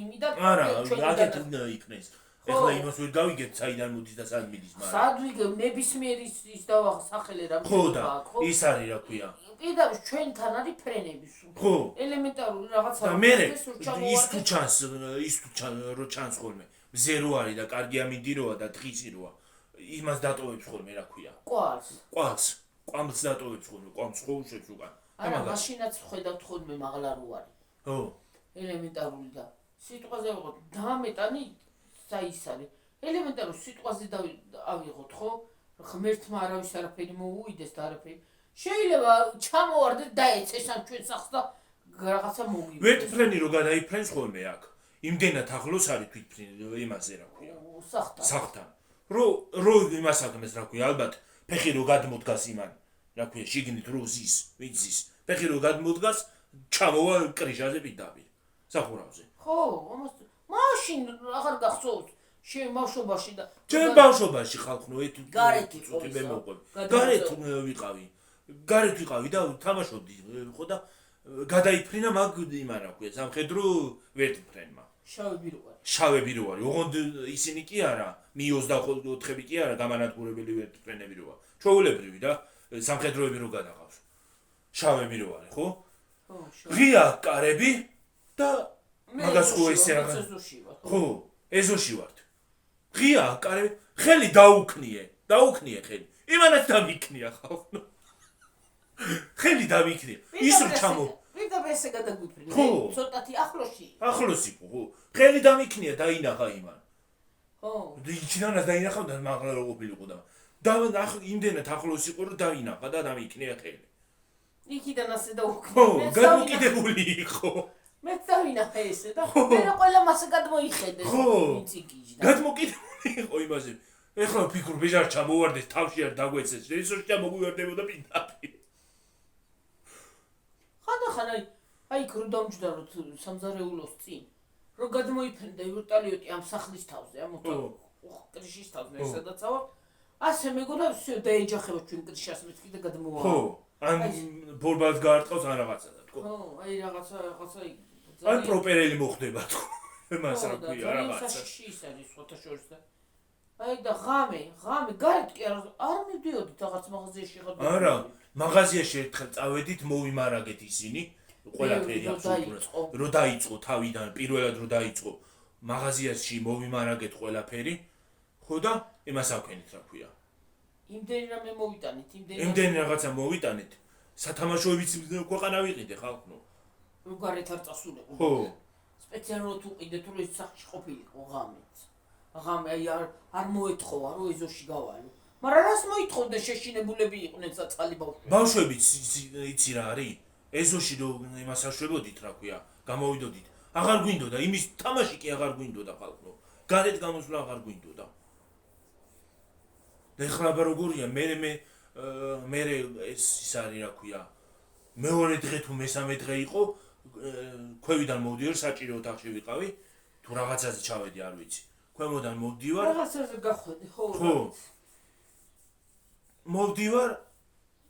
იმიდან არა, აქეთ უნდა იქნეს. ეხლა იმას ვერ გავიგებთ საიდან მოდის და სად მიდის, მაგრამ სად ვიგებ ნებისმიერი ის დავახსახელე რა ხო და ის არის რა ქვია. კიდევ ჩვენთან არის ფრენები სულ. ხო. ელემენტარული რაღაცა და მე ის თუ ჩანს რო ჩანს ხოლმე. მზე რო არის და კარგი ამინდიროა და დღისი როა. იმას დატოვებს ხოლმე რა ქვია. კვამს დატოვებს ხოლმე, კვამს ხო უშვებს უკან. არა, მაშინაც ხედავთ ხოლმე მაღლა რო არის. ხო. ელემენტარული და სიტყვაზე ვიღოთ დამეტანი ის არის. ელემენტარულ სიტყვაზე ავიღოთ ხო? ღმერთმა არავის არაფერი მოუვიდეს და არაფერი. შეიძლება ჩამოვარდეთ და ეცესან ჩვენ სახს და რაღაცა მოგივიდეს. ვერტფრენი რო გადაიფრენს ხოლმე აქ. იმდენად ახლოს არის თვითმფრინავი იმაზე რა ქვია. სახთან. რო იმას აღმეს რა ქვია, ალბათ ფეხი რო გადმოდგას იმან. რა ქვია, შიგნით რო ზის, ვიცის. ფეხი რო გადმოდგას, ჩამოვა კრიშაზე პირდაპირ. სახურავზე. ხო, ამას მაშინ აღარ გახსოვს. ბავშვობაში და ჩვენ ბავშვობაში ხალხნო გარეთ იყო მე მოყვები. გარეთ ვიყავი და თამაშობდი ხო და გადაიფრინა მაგ იმან რა ქვია, სამხედრო ვერტმფრენმა. შავები რო არის. ოღონდ ისინი კი არა, Mi-24-ები კი არა, გამანადგურებელი ვერტმფრენები როა. ჩვეულებრივი და სამხედროები რო გადაყავს. შავები რო არის, ხო? ღია კარები და მაგას ხო ესე რა. ხო, ეზოში ვართ. ღია კარები, ხელი დაუქნიე ხელი. იმანაც დამიქნია ხალხო. ხელი დამიქნია. ის რო ჩამო. ვიდა ესე გადაგვიფრინე. ცოტათი ახლოსი. ახლოსი ხო. ხელი დამიქნია დაინახა იმან. ხო. იქიდანაც დაინახა და მაღლა რო ყოფილიყო და იმდენად ახლოს იყო რომ დაინახა და დამიქნია ხელი. იქიდან ასე დაუქნია. ხო, გადმოკიდებული იყო. მე დავინახე ესე და მე ყველა მასე გადმოიხედე. ხო. გადმოკიდებული იყო იმაზე. ეხლა ფიქრობ ბეჟარ ჩამოვარდეს თავში არ დაგვეცეს. ისოში ჩამოგვივარდებოდა პირდაპირ. ხანდახან აი იქ რო დამჯდაროთ სამზარეულოს წინ. რო გადმოიფრინდა ვერტალიოტი ამ სახლის თავზე, ამ კრიშის თავზე სადაც ავა. ასე მეგონა всё დაეჯახება ჩვენ კრიშას მეც კიდე გადმოვა. ხო. ან ბორბალს გაარტყავს ან რაღაცა და თქო. ხო, აი რაღაცა ან პროპერელი მოხდება თქო. მას რა ქვია, რაღაცა. ის არის სხვათა შორის და აი და ღამე, გარეთ კი არ მივდიოდით რაღაც მაღაზიაში ხარ. არა, მაღაზიაში ერთხელ წავედით, მოვიმარაგეთ ისინი, ყველაფერი აბსოლუტურად. რო დაიწყო თავიდან, პირველად რო დაიწყო, მაღაზიაში მოვიმარაგეთ ყველაფერი. ხო და იმას ავქენით რა ქვია. იმდენი რამე მოვიტანით, იმდენი რაღაცა მოვიტანით. სათამაშოებიც ქვეყანა ვიყიდე ხალხო. რო გარეთ არ წასულებო. ხო. სპეციალურად უყიდეთ რომ ის სახში ყოფილიყო ღამეც. ღამე აი არ მოეთხოვა რომ ეზოში გავალო. მაგრამ რას მოითხოვდა შეშინებულები იყვნენ საწყალი ბავშვები. ბავშვებიც იცი რა არის? ეზოში რომ იმას აშვებოდით რა ქვია, გამოვიდოდით. აღარ გვინდოდა, იმის თამაში კი აღარ გვინდოდა ხალხო. გარეთ გამოსვლა აღარ გვინდოდა. და ეხლა როგორია მე ეს ის არის რა ქვია. მეორე დღე თუ მესამე დღე იყო, ქვევიდან მოვდივარ, საჭირო ოთახში ვიყავი, თუ რაღაცაზე ჩავედი არ ვიცი. ქვემოდან მოვდივარ. რაღაცაზე გახვედი, ხო. მოვდივარ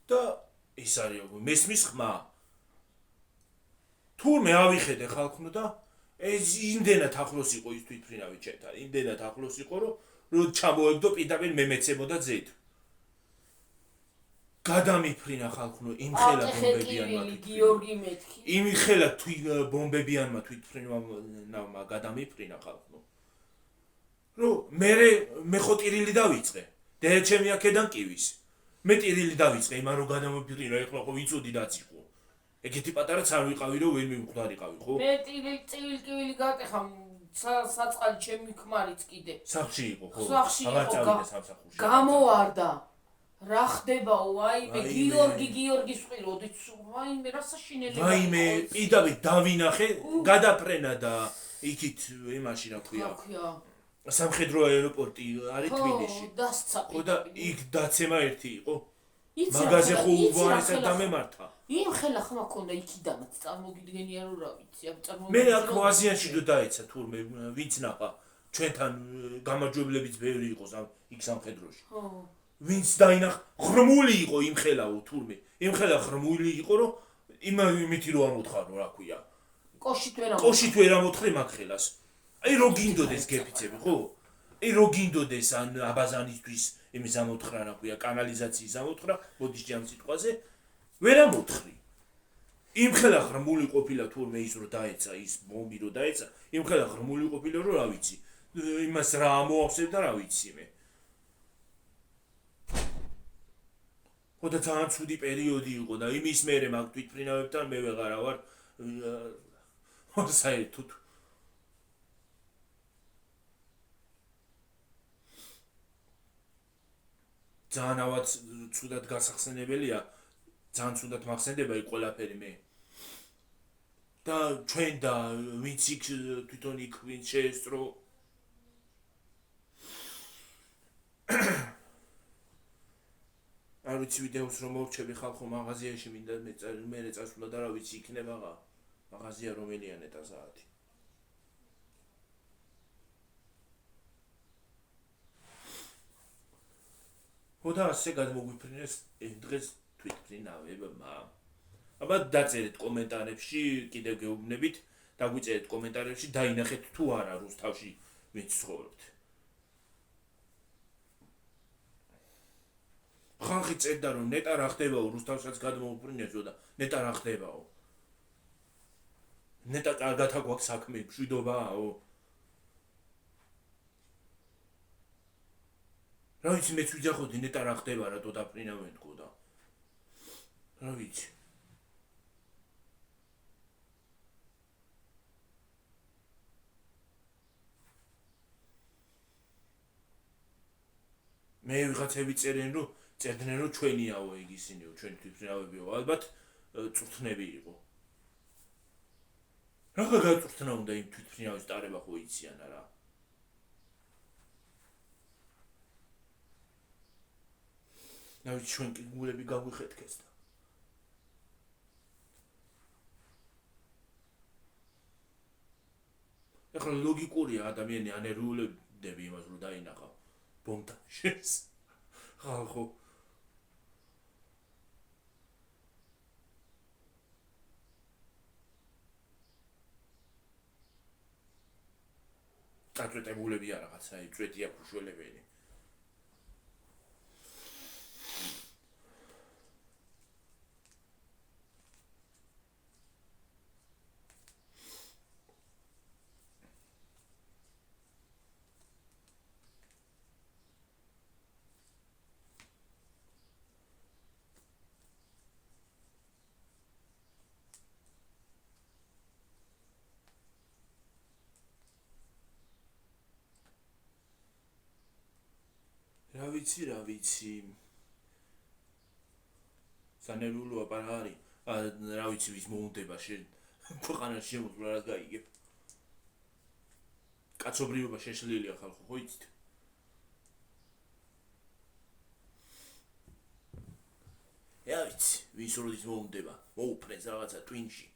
და ის არის მესმის ხმა. თურმე ავიხედე ხალხო და ეს იმდენად ახლოს იყო ის თვითმფრინავი ჩემთან. იმდენად ახლოს იყო რომ ჩამოეგდო პირდაპირ მე მეცემოდა ძეთ. გადამიფრინა ხალხო იმ ხელა ბომბებიანმა გიორგი მეთქი. იმ ხელა ბომბებიანმა თვითმფრინავმა გადამიფრინა ხალხო. რომ მე ხო ტირილი დავიწყე. და ჩემი აქედან კივის. მე ტირილი დავიწყე იმან რომ გადამიფრინა, ეხლა ხო ვიცოდი რაც იყო. ეგეთი პატარაც არ ვიყავი რომ ვერ მივხვდარიყავი, ხო? მე ტირილი გატეხა საწყალი ჩემი ქმარიც კიდე. სახში იყო, ხო? სახში იყო. აღარ წავიდა სამსახურში. გამოვარდა. რა ხდებაო, ვაიმე, გიორგის ყიროდით, ვაიმე, რა საშინელება. ვაიმე, პირდაპირ დავინახე, გადაფრენა და იქით იმაში რა ქვია. სამხედრო აეროპორტი არის თბილისში. დასცა. ხო და იქ დაცემა ერთი იყო. მაგაზე ხო უვარესად დამემართა. იმ ხელა ხმა ქონდა იქიდანაც წარმოგიდგენია რომ რა ვიცი, მე აქ აზიანში დო დაეცა თურმე ვინც ნახა ჩვენთან გამარჯვებლებიც ბევრი იყო იქ სამხედროში. ვინც დაინახ ღრმული იყო იმ ხელაო თურმე. იმ ხელა ღრმული იყო რომ იმითი რო ამოთხარო რა ქვია. კოშით ვერ ამოთხრი მაგ ხელას. აი რო გინდოდეს გეფიცები ხო? აი რო გინდოდეს ან აბაზანისთვის იმის ამოთხრა რა ქვია, კანალიზაციის ამოთხრა, მოდის ჯამ სიტყვაზე, ვერ ამოთხრი. იმ ხელა ღრმული ყოფილა თურმე ის რო დაეცა, ის ბომბი რო დაეცა, იმ ხელა ღრმული ყოფილა რომ რა ვიცი, იმას რა ამოახსენდა რა ვიცი მე. ხო და ძალიან ცუდი პერიოდი იყო და იმის მერე მაგ თვითმფრინავებთან მე ვეღარა ვარ საერთოდ ძალიან ავად ცუდად გასახსენებელია, ძალიან ცუდად მახსენდება იქ ყველაფერი მე. და ჩვენ და ვინც იქ თვითონ იქ ვინც შეესწრო არ ვიცი ვიდეოს რომ მოვჩები ხალხო მაღაზიაში მინდა მე წასვლა და რა ვიცი იქნება მაღაზია რომელია ნეტა საათი. ხო და ასე გადმოგვიფრინეს დღეს თვითმფრინავებმა. აბა დაწერეთ კომენტარებში, კიდევ გეუბნებით, დაგვიწერეთ კომენტარებში, დაინახეთ თუ არა რუსთავში ვინც ცხოვრობთ. ხალხი წერდა რომ ნეტა რა ხდებაო რუსთავსაც გადმოუფრინესო და ნეტა რა ხდებაო. ნეტა კარგად აქვს საქმე, მშვიდობაო. რა ვიცი მეც ვიძახოდი ნეტა რა ხდება რატო დაფრინავენ თქო და რა ვიცი მე ვიღაცები წერდნენ რომ ჩვენიაო ეგ ისინიო ჩვენ თვითმფრინავებიო ალბათ წვრთნები იყო. რაღა გაწვრთნა უნდა იმ თვითმფრინავის ტარება ხო იციან არა. ნავით ჩვენ კი გულები გაგვიხეთქეს და ეხლა ლოგიკურია ადამიანი ანერულებდები იმას რომ დაინახა ბომბაშეს ხალხო წაწვეტებულებია რაღაცა წვეტია ქუშველებელი. რა ვიცი სანერულოა პარარი რა ვიცი ვის მოუნდება ქვეყანაში შემოწმ რა გაიგებ კაცობრიობა შეშლილია ხალხო ხო იცით რა ვიცი ვის როდის მოუნდება მოუფრენს რაღაცა ტვინში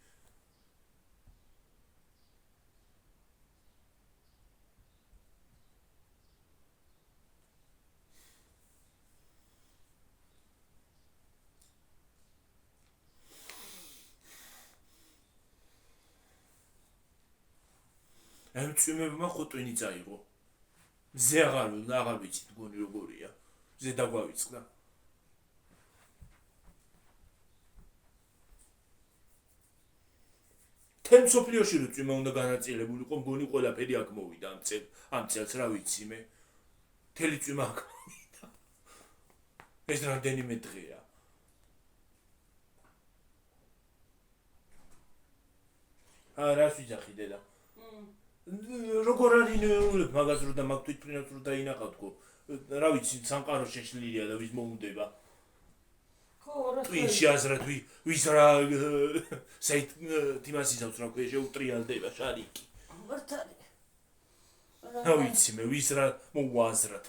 ემცვიმებმა ხო ტვინი წაიღო. ზე აღარ ვიცით მგონი როგორია. ზე დაგვავიწყდა. თემ სოფლიოში რო წვიმა უნდა განაწილებულიყო მგონი ყველაფერი აქ მოვიდა ამ წელს რა ვიცი მე. თელი წვიმა აქ მოვიდა. ეს რამდენიმე დღეა. რას ვიძახი დედა? როგორ არის ნეულებთ მაგას რო და მაგ თვითფრინავს რო დაინახავთქო რა ვიცი სამყარო შეშლილია და ვის მოუნდება twin შეაზრეთ ვის რა საით თიმას იზავს რა ქვია შეუტრიალდება შარიკი მართალი რა ვიცი მე ვის რა მოუაზრათ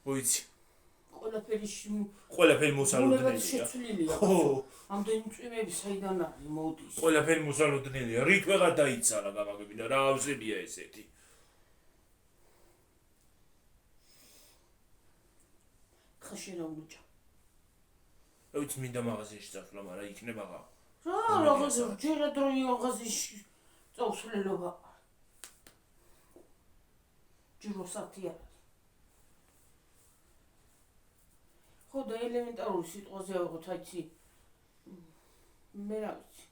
ვიცი ყველაფერი მოსალოდნელია ხო ამდენი წვიმები საიდან არის მოდის ყველაფერი მოსალოდნელია რით ვეღარ დაიცალა გამაგები და რა ავზებია ესეთი ხაში რა მუჭა რა ვიცი მინდა მაღაზიაში წავსვლა მაგრამ იქნება რა რაღაც ჯერა დროი მაღაზიაში წავსვლელობა ჯეროსათია ხო და ელემენტარული სიტყვაზე ავიღოთ აიცი მე რა ვიცი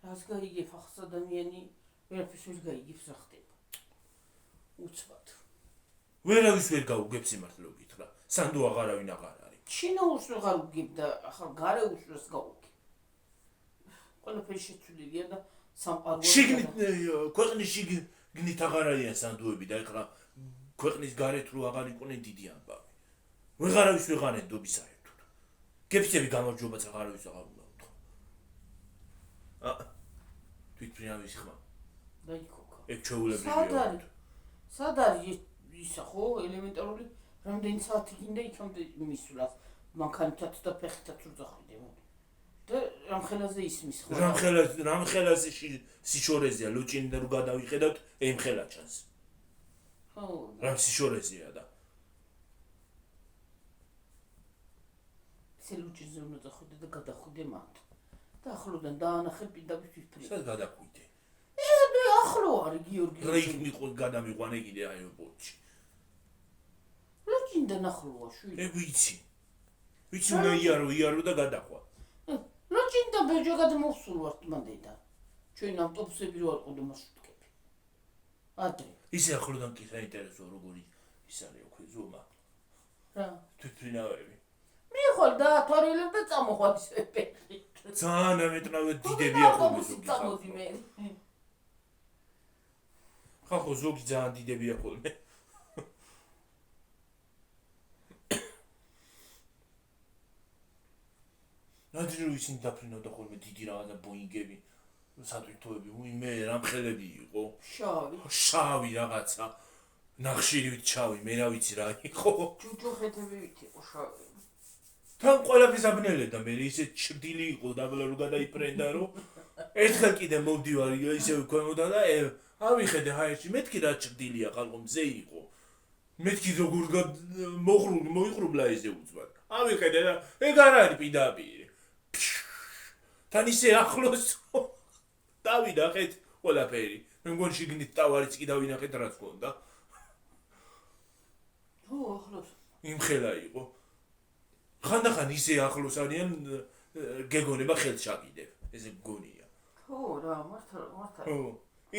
რას გაიგებ ახს ადამიანი ვერაფერს ვერ გაიგებს რა ხდება უცბად ვერავის ვერ გაუგებს სიმართლეობით რა სანდო აღარავინ აღარ არის ჩინაურს ვეღარ უგებ და ახლა გარეულს რას გაუგებ ყველაფერი შეცვლილია და სამყარო შიგნით ქვეყნის შიგნით აღარ არიან სანდოები და ეხლა ქვეყნის გარეთ რო აღარ იყვნენ დიდი ამბავი ვეღარავის ვეღარ ენდობი საერთოდ გეფიცები გამარჯვებაც აღარავის აღარ უნდა უთქვა თვითფრინავის ხმა დაიქოქა ეგ ჩვეულებრივია სად არის ისა ხო ელემენტარული რამდენი საათი გინდა იქამდე მისვლას მანქანითაც და ფეხითაც უძახიდე და რამხელაზე ისმის ხო რამხელაზე სიშორეზეა ლუჭინიდან რო გადავიხედავთ ემხელა ჩანს ხო რამ სიშორეზეა და სელუჭიზე უნდა დახვიდე და გადახვიდე მანდ და ახლოდან დაანახე პირდაპირ თვითფრინავი სად გადახვიდე მე ახლო არის გიორგი რა იქ მიყო გადამიყვანე კიდე აეროპორტში ლუჭინიდან ახლოა შვილი ეგ ვიცი უნდა იარო და გადახვა ლუჭინიდან ბეჯა გადმოვსულ ვარ მანდედა ჩვენ ავტობუსები რო არყო და მარშრუტკები ადრე ისე ახლოდან კი საინტერესო როგორი ის არის ოქე ზომა რა თვითფრინავები მიხვალ და თორილებ და წამოხვარ ისე ფეხი ძალიან ამეტნავე დიდებია ხოლმე წამოდი მე ხახო ზოგი ძალიან დიდებია ხოლმე ნადირო ისინი დაფრინავდა ხოლმე დიდი რაღაცა ბოინგები სატვირთოები მე რამხელები იყო შავი რაღაცა ნახშირივით შავი მე რა ვიცი რა იყო ჯუჯუხეთებით იყო შავი თან ყველაფერს აბნელებდა მე ისე ჭრდილი იყო დაბლა რო გადაიფრენდა რომ ერთხელ კიდე მოვდივარ ისე ქვემოდან და ავიხედე ჰაერში მეთქი რა ჭრდილია ხალხო მზე იყო მეთქი როგორ მოიხრუბლა ესე უცბად ავიხედე და ეგ არ არის პირდაპირ თან ისე ახლოს დავინახეთ ყველაფერი მე მგონი შიგნით ტავარიც კი დავინახეთ რაც ქონდა ხო ახლოს იმხელა იყო ხანდახან ისე ახლოს არიან გეგონება ხელს ჩაგიდებ ესე გონია ხო რა მართლა ხო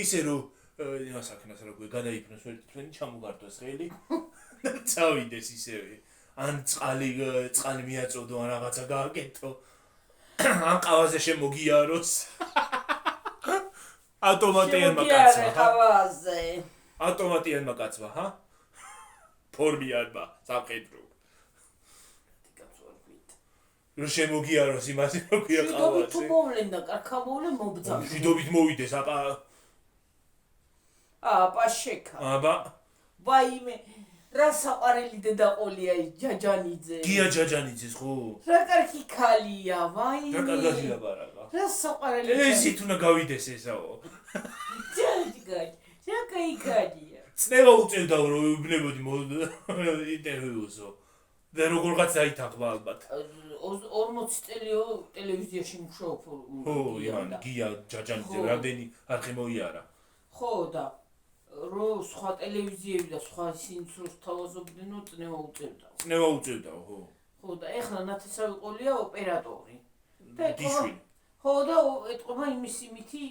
ისე რომ იმას აქნას რა გვე გადაიფრინოს ვერტფლენი ჩამოგართოს ხელი და წავიდეს ისევე ან წყალი მიაწოდო ან რაღაცა გააკეთო ან ყავაზე შემოგიაროს ავტომატიანმა კაცმა ყავაზე ავტომატიანმა კაცმა ჰა ფორმიანმა სამხედრო რო შემოგიაროს იმაზე რო ქვია ყავაზე თუ მოვლენდა კარქავოლე მობძავ შვიდობით მოვიდეს პაშეკა აბა ვაიმე რა საყარელი დედაყოლია ის ჯაჯანიძე გია ჯაჯანიძეს ხო რა კარგი ქალია ვაიმე რა კარგად ილაპარაკა რა საყარელი ესით უნდა გავიდეს ესაო ჯაჯგაჯ რა кайგადია წნევა უწევდა რომ ვიბნებოდი ინტერვიუსო და როგორღაც დაითანხმა ალბათ 40 წელიო ტელევიზიაში მუშაობ ხო ივან გია ჯაჯანიძე რამდენი არხი მოიარა ხო და რო სხვა ტელევიზიები და სხვა ისინიც რო თავაზობდნენო წნევა უწევდა ხო და ეხლა ნათესავი ყოლია ოპერატორი დიშვილი ხო და ეთყობა იმის იმითი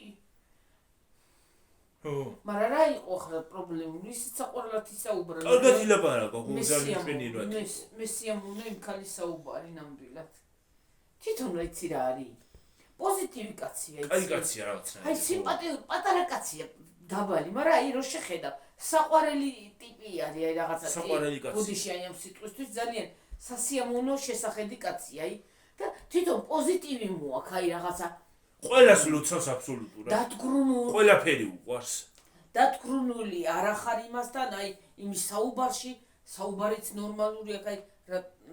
მაგრამ რა იყო ახლა პრობლემა ისიც საყურებლად ისაუბრა კარგად ილაპარაკა ხო ძალიან მე სიამოვნე იმ ქალის საუბარი ნამდვილად თვითონ რა იცი რა არის პოზიტივი კაცია იცი. კაი კაცია რაღაცნაირად. აი სიმპათიური პატარა კაცია დაბალი, მაგრამ აი რო შეხედავ, საყვარელი ტიპი არის აი რაღაცა. საყვარელი კაცი. ბუდიში აი ამ სიტყვისთვის ძალიან სასიამოვნო შესახედი კაცია, აი და თვითონ პოზიტივი მოაქვს აი რაღაცა. ყველას ლოცავს აბსოლუტურად. დათგრუნული. ყველაფერი უყვარს. დათგრუნული არ ახარ იმასთან, აი იმის საუბარიც ნორმალური აქვს, აი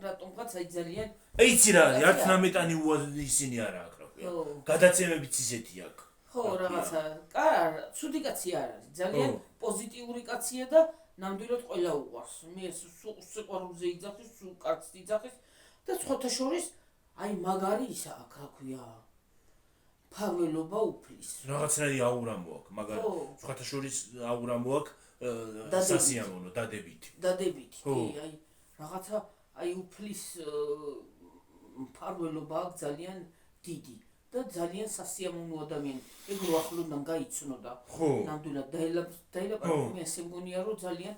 რატომღაც აი ძალიან აი იცი რა არის, არც ნამეტანი ისინი არა აქვს რა ქვია. გადაცემებიც ისეთი აქვს. ხო, რაღაცა, ცუდი კაცი არ არის, ძალიან პოზიტიური კაცია და ნამდვილად ყველა უყვარს. მე სიყვარულზე იძახის, სულ კარგს იძახის და სხვათა შორის აი მაგარი ისა აქვს, რა ქვია. ფარველობა უფლის. რაღაცნაირი აურა მოაქვს, მაგრამ სხვათა შორის აურა მოაქვს სასიამოვნო დადებითი. დადებითი, აი რაღაცა აი უფლის ფარველობა აქვს ძალიან დიდი და ძალიან სასიამოვნო ადამიანი. ეგ რო ახლოდან გაიცნო და ნამდვილად დაელაპარაკო, მე ასე მგონია რომ ძალიან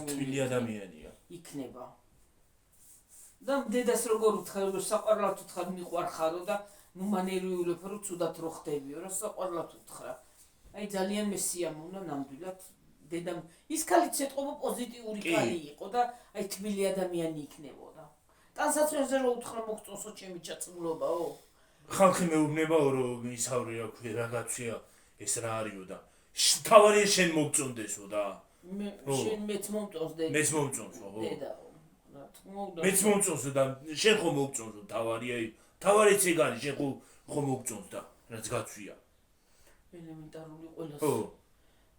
თბილი ადამიანია. იქნება. და დედას როგორ უთხარ, საყვარლად უთხარ მიყვარხარო და ნუ მანერიულებ რომ ცუდად რო ხდებიო, რა საყვარლად უთხრა. აი ძალიან მესიამოვნა ნამდვილად დედამ. ის ქალიც ეთყობა პოზიტიური ქალი იყო და აი თბილი ადამიანი იქნებოდა. ტანსაცმელზე რო უთხრა მოგწონსო ჩემი ჩაცმულობაო. ხალხი მეუბნებაო რომ ისავრი რა ქვია რაღაცია ეს რა არისო და თავარია შენ მოგწონდესო და შენ მეც მომწონს დედა. მეც მომწონსო ხო? დედაო. რა თქმა უნდა. მეც მომწონსო და შენ ხო მოგწონსო თავარია თავარიც ეგ არის შენ ხო მოგწონს და რაც გაცვია. ელემენტარული ყველას.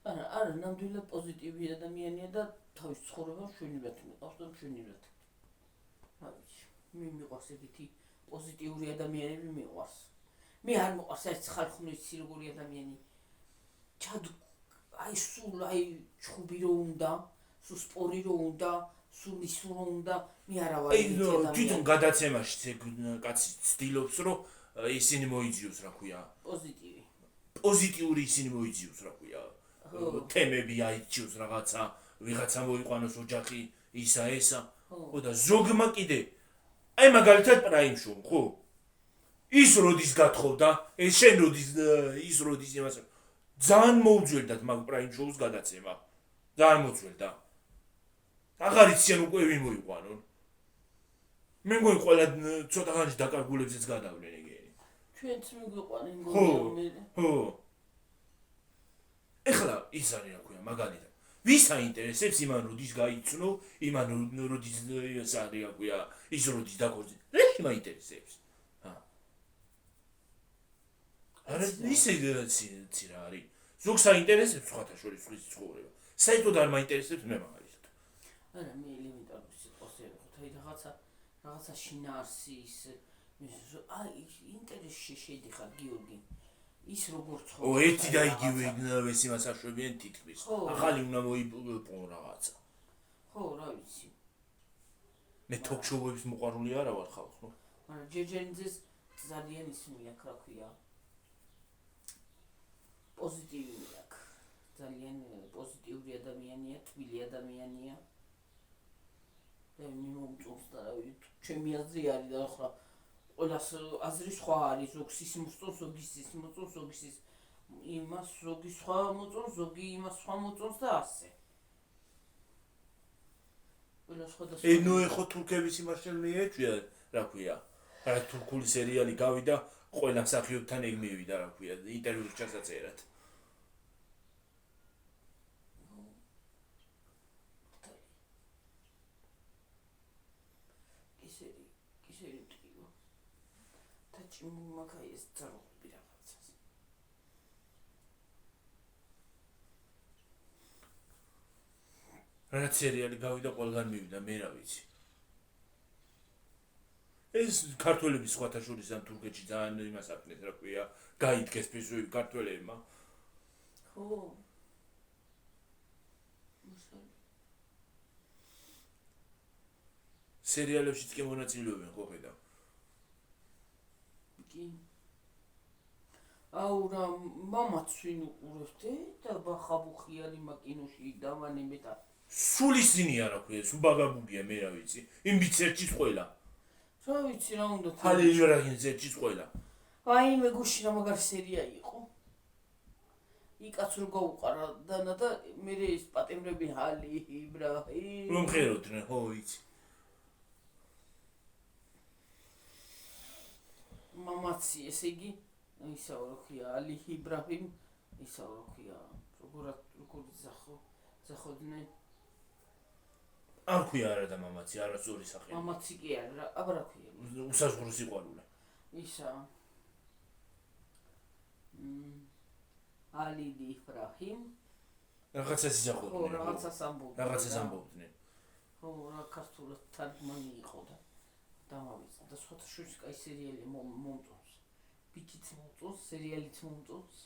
არა, ნამდვილად პოზიტივი ადამიანია და თავის ცხოვრება მშვენივრად მიყვარს და მშვენივრად. რა ვიცი, მე მიყვარს ეგეთი პოზიტიური ადამიანები მიყვარს. მე არ მიყვარს ეს ხალხნოის როგორი ადამიანი. აი სულ აი ჩხუბი რო უნდა, სულ სპორი რო უნდა, სულ ის რო უნდა, მე არა ვარ ეგეთი ადამიანი. თვითონ გადაცემაშიც ეგ კაცი ცდილობს რომ ისინი მოიძიოს რა ქვია. პოზიტივი. პოზიტიური ისინი მოიძიოს რა ქვია. თემები აიჩიოს რაღაცა, ვიღაცა მოიყვანოს ოჯახი, ისა ესა. ხო და ზოგმა კიდე აი მაგალითად პრაიმ-შოუ, ხო? ის როდის გათხოვდა, ეს შენ როდის ის როდის იმას ძალიან მოუძველდათ მაგ პრაიმ-შოუს გადაცემა. ძალიან მოძველდა. აღარ იციან უკვე ვინ მოიყვანონ. მე მგონი ყველა ცოტა ხანში დაკარგულებზეც გადავლენ ეგენი. ჩვენც მიგვიყვანენ მგონია. ხო. ეხლა ის არის რა ქვია მაგალითად. ვის აინტერესებს იმან როდის გაიცნო, იმან როდის ეს არის რა ქვია, ის როდის დაკორძი. რა მაინტერესებს? არა ისე ცი რა არის. ზოგს აინტერესებს სხვათა შორის სხვის ცხოვრება. საერთოდ არ მაინტერესებს მე მაგალითად. არა მე ელემენტარული სიტყვას ეხოთ, აი რაღაცა შინაარსი ის აი ინტერესში შედიხარ გიორგი. ის როგორ ცხოვრობს. ერთი და იგივე ეს იმას აშვებიან თითქმის. ახალი უნდა მოიპოვო რაღაცა. ხო, რა ვიცი. მე თოქ-შოუების მოყვარული არა ვარ ხალხ, ხო? მაგრამ ჯეჯენძეს ძალიან ისმი აქვს, რა ქვია. პოზიტივი აქვს. ძალიან პოზიტიური ადამიანია, თბილი ადამიანია. და მე მომწონს და ჩემი აზრი არის და ახლა ყველას აზრი სხვა არის, ზოგს ის მოსწონს, ზოგის ის მოწონს, ზოგის ის იმას, ზოგი სხვა მოწონს, ზოგი იმას სხვა მოწონს და ასე. ყველა სხვადასხვა. ნუ ეხო თურქების იმას შენ მიეჩვია, რა ქვია. რა თურქული სერიალი გავიდა, ყველა მსახიობთან ეგ მივიდა, რა ქვია, ინტერვიუს ჩასაწერად. მაგაი ეს ძაღლები რაღაცას. რა სერიალი გავიდა ყველგან მივიდა, მე რა ვიცი. ეს ქართველების სხვათა შორის ამ თურქეთში ძალიან იმას აკნეს, რა ქვია, გაიდგეს ფესვები ქართველებმა. ხო. სერიალებშიც კი მონაწილეობენ, ხო ხედავ? აუ რა მამაც ვინ უყურებდე და ბახაბუხიანი მაკინოში დავანებე და სულ ისინია რა ქვია, სულ ბაგაბუგია მე რა ვიცი. იმ ბიცერჩის ყველა. რა ვიცი რა უნდა ხალი იურაგინზერჩის ყველა. ვაიმე გუში რა მაგარი სერია იყო. იკაც რო გაუყარა დანა და მე ეს პატიმრები ჰალი იბრაჰიმ რომ ხეროდნენ ხო იცი მამაცი ესე იგი ისაო რა ქვია ალი იბრაჰიმ ისაო რა ქვია როგორი ზახოდნენ არ ქვია არა და მამაცი არა ზორი სახელი მამაცი კი არა აბა რა ქვია უსაზღურო სიყვარული ისა ალი იბრაჰიმ რაღაცას იზახოდნენ ხო რაღაცას ამბობდნენ ხო რა ქართულად თარგმანი იყო და დამავიწყდა და სხვა შუშ კაი სერიალი მომწონს ბიჭიც მომწონს სერიალიც მომწონს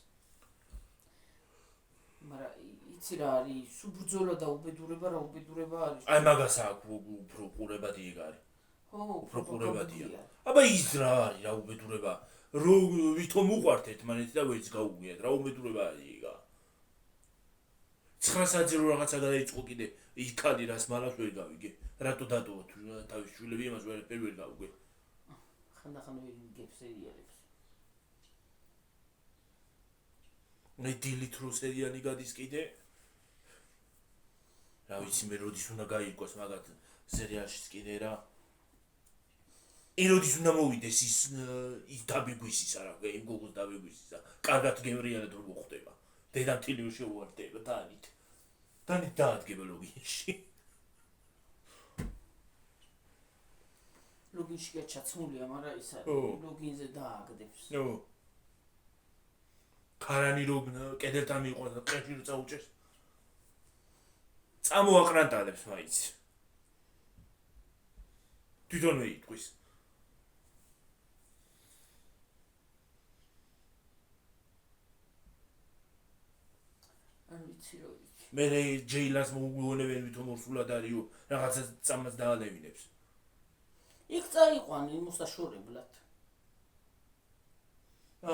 მაგრამ იცი რა არის სუბრძოლა და უბედურება რა უბედურება არის აი მაგას აქვს უფრო ყურებადი ეგ არის ხო უფრო ყურებადია აბა ის რა არის რა უბედურება რო ვითომ უყვართ ერთმანეთი და ვერც გაუგიათ რა უბედურება არის იგა 9 საათზე რო რაღაცა გადაიწყო კიდე იქადი რას მალავს ვერ გავიგე რატო დატოვა თავის შვილები იმას ვერ გავუგე ხანდახან ვერ იგებს სერიალებს მე დილით რო სერიალი გადის კიდე რა ვიცი მე როდის უნდა გაიგოს მაგათ სერიალშიც კიდე რა ეროდის უნდა მოვიდეს ის დაბიგვისის არა იმ გოგოს დაბიგვისისა კარგად გემრიალად რო მოხდება დედამთილი შეუვარდება დანით დაადგება ლოგინში ლოგინში გაჩაცმულია მაგრამ ის არის ლოგინზე დააგდებს ქარანი რო კედელთან მიყვანს და ყეში რო წაუჭერს წამოაყრანტალებს მაინც თვითონვე იტყვის მე ჯეილას მოუგონებენ ვითომ ორსულად არისო რაღაცა წამას დაალევინებს იქ წაიყვანი მოსაშორებლად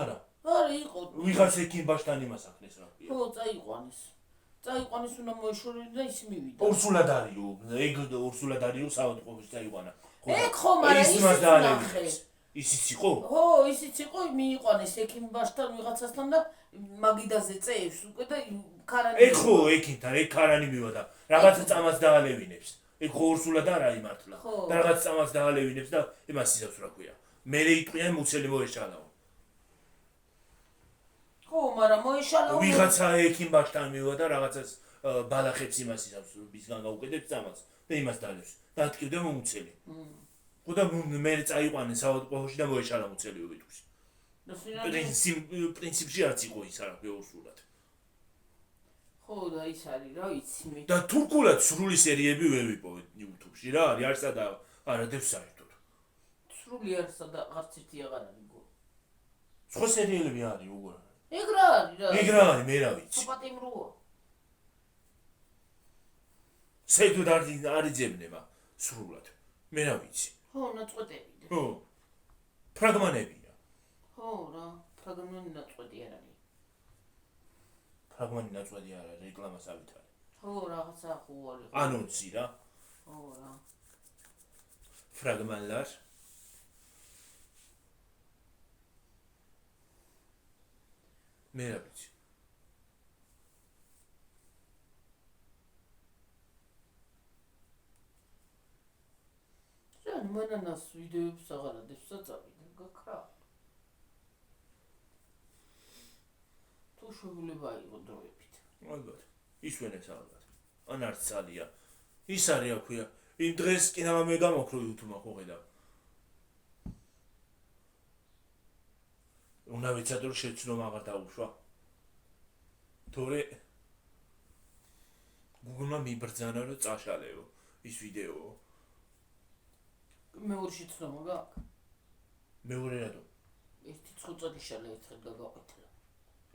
არა იყო ვიღაც ექიმბაშთან იმას ახნეს რა ხო წაიყვანის უნდა მოეშორებინა და ის მივიდა ორსულად არისო ეგ ორსულად არისო საავადმყოფოში წაიყვანა ეგ ხო მაგრამ ისიც იყო ხო ისიც იყო მიიყვანეს ექიმბაშთან ვიღაცასთან და მაგიდაზე წეებს უკვე და ქარანი ეგ ხო ექიმთან ეგ ქარანი მივიდა რაღაცა წამას დაალევინებს ეგ ხო ორსულად არა იმართლა და რაღაც წამას დაალევინებს და იმას ისევს რა ქვია მე იტყვიან მუცელი მოეშალაო ხო მაგრამ მოეშალაო ვიღაცა ექიმბაშთან მივიდა და რაღაცას ბალახებს იმას ისევს ბისგან გაუკეთებს წამას და იმას დაალევს დატკივდა მომუცელი ხო და მე წაიყვანეს საავადმყოფოში და მოეშალა მუცელი ვითქვის პრინციპში არც იყო ის არაფერი ორსულად ხო და ის არის რა ვიცი მე და თურქულად სრული სერიები ვერ ვიპოვეთ YouTube-ში რა არის არც და არადებს საერთოდ სრული არც და არც ერთი აღარ არის გო სხვა სერიალები არის უგო ეგ რა არის მე რა ვიცი პატიმროა საერთოდ არ იძებნება სრულად მე რა ვიცი ხო ნაწყვეტები ხო ფრაგმანებია ხო რა ფრაგმანი ნაწყვეტი არ არის ფრაგმანი ნაწყვეტი არ არის რეკლამას ავითარი ხო რაღაცა ხო არის ანონსი რა ხო რა ფრაგმანლარ მე რა ვიცი მანანას ვიდეოებს აღარადებს საწავიდან გაქრა თუ შეგვიძლია იყო დროებით ალბათ ისვენებს ალბათ ან არც ძალია ის არის რა ქვია იმ დღეს კიდევ მე გამოქრო YouTube-მა ხო ხედავ უნდა ვიცათ რომ შეცნო აღარ დაუშვა თორე Google-მა მიბრძანა რომ წაშალეო ის ვიდეო მეორე შეცნობა გაქვს მეორე რატო ერთი წუთი შალა ერთხელ გაგაყვითელა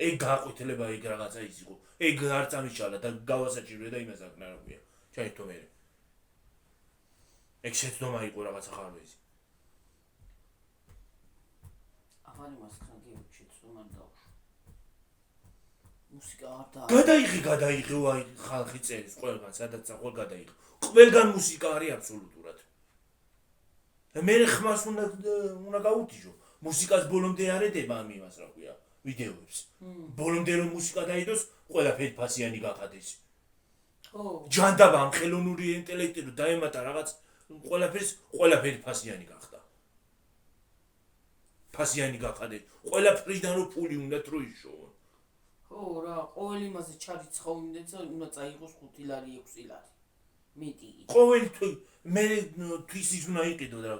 ეგ გაყვითელება ეგ რაღაცა ის იყო ეგ არ წამიშალა და გავასაჭირე და იმას აკნა რა ქვია ჩაითო მე ეგ შეცნობა იყო რაღაცა ხარვეზი აღარ იმას ხანგი შეცნობა დაუშვა მუსიკა არ და გადაიღო აი ხალხი წერს ყველგან სადაც ახალ გადაიღო ყველგან მუსიკა არის აბსოლუტურად მე ხმას უნდა გაუთიშო მუსიკას ბოლომდე არ ედება ამ იმას რა ქვია ვიდეოებს ბოლომდე რომ მუსიკა დაიდოს ყველაფერი ფასიანი გახადეს ჯანდაბა ამ ხელოვნური ინტელექტი რომ დაემატა რაღაც ყველაფერი ფასიანი გახდა ფასიანი გახადეს ყველაფრიდან რომ ფული უნდათ რომ იშოვონ ხო რა ყოველ იმაზე ჩარიცხა უნდა წაიღოს 5 ლარი 6 ლარი მეტი ყოველ მე თვის ის უნდა იყიდო და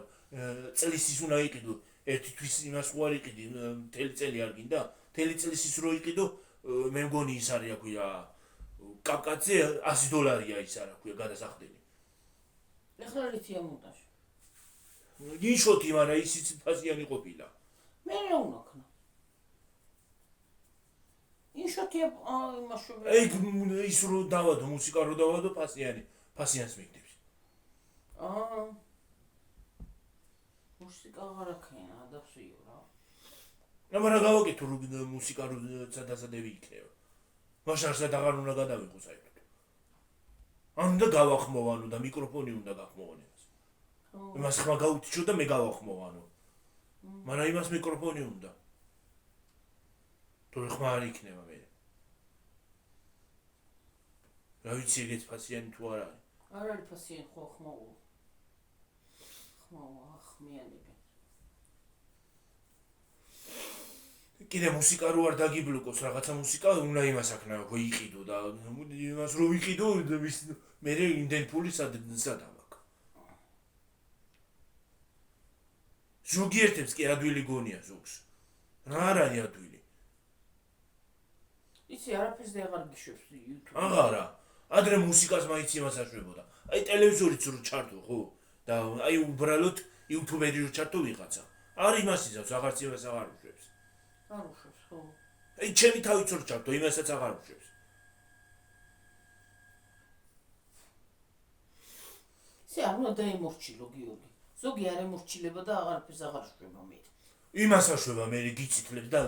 წლის ის უნდა იყიდო ერთი თვის იმას უარ იყიდი მთელი წელი არ გინდა მთელი წლის ის რო იყიდო მე მგონი ის არის რა ქვია კაპკაძე $100 ის არა ქვია გადასახდელი ეხლა რითია მონტაჟი ნიშოთი მაგრამ ისიც ფასიანი ყოფილა მე რა უნდა ქნა ნიშოთი იმაშობე ის რო დავადო მუსიკა რო დავადო ფასიანს მიგდებს მუსიკა აღარ აქენა დაფსიო რა მაგრამ გავაკეთო რომ მუსიკა რო სადასადები იქნება მაშინ არსად აღარ უნდა გადავიყო საერთოდ ან უნდა გავახმოვანო და მიკროფონი უნდა გახმოვანო იმას ხმა გაუთიჩო და მე გავახმოვანო მაგრამ იმას მიკროფონი უნდა თუ ხმა არ იქნება მე რა ვიცი ეგეთ ფასიანი თუ არ არის არ არის ფასიანი ხო ხმიანები კიდე მუსიკა რო არ დაგიბლოკოს რაღაცა მუსიკა უნდა იმას აქნა ხო იყიდო და იმას რო ვიყიდო მე იმდენ ფული სადავაკ ზოგიერთებს კი ადვილი გონია ზოგს რა არ არის ადვილი იცი არაფერს აღარ გიშვებს YouTube აღარა ადრე მუსიკას მაინც იმას აშვებოდა აი ტელევიზორიც რო ჩართო ხო და აი უბრალოდ YouTube-ი რო ჩართო ვიღაცა არ იმას იზავს აღარც იმას აღარ უშვებს არ უშვებს ხო აი ჩემი თავიც რო ჩართო იმასაც აღარ უშვებს არ უნდა დაემორჩილო გიორგი ზოგი არ ემორჩილება და აღარაფერს აღარ შვება მე იმას აშვება მე გიცითლებს და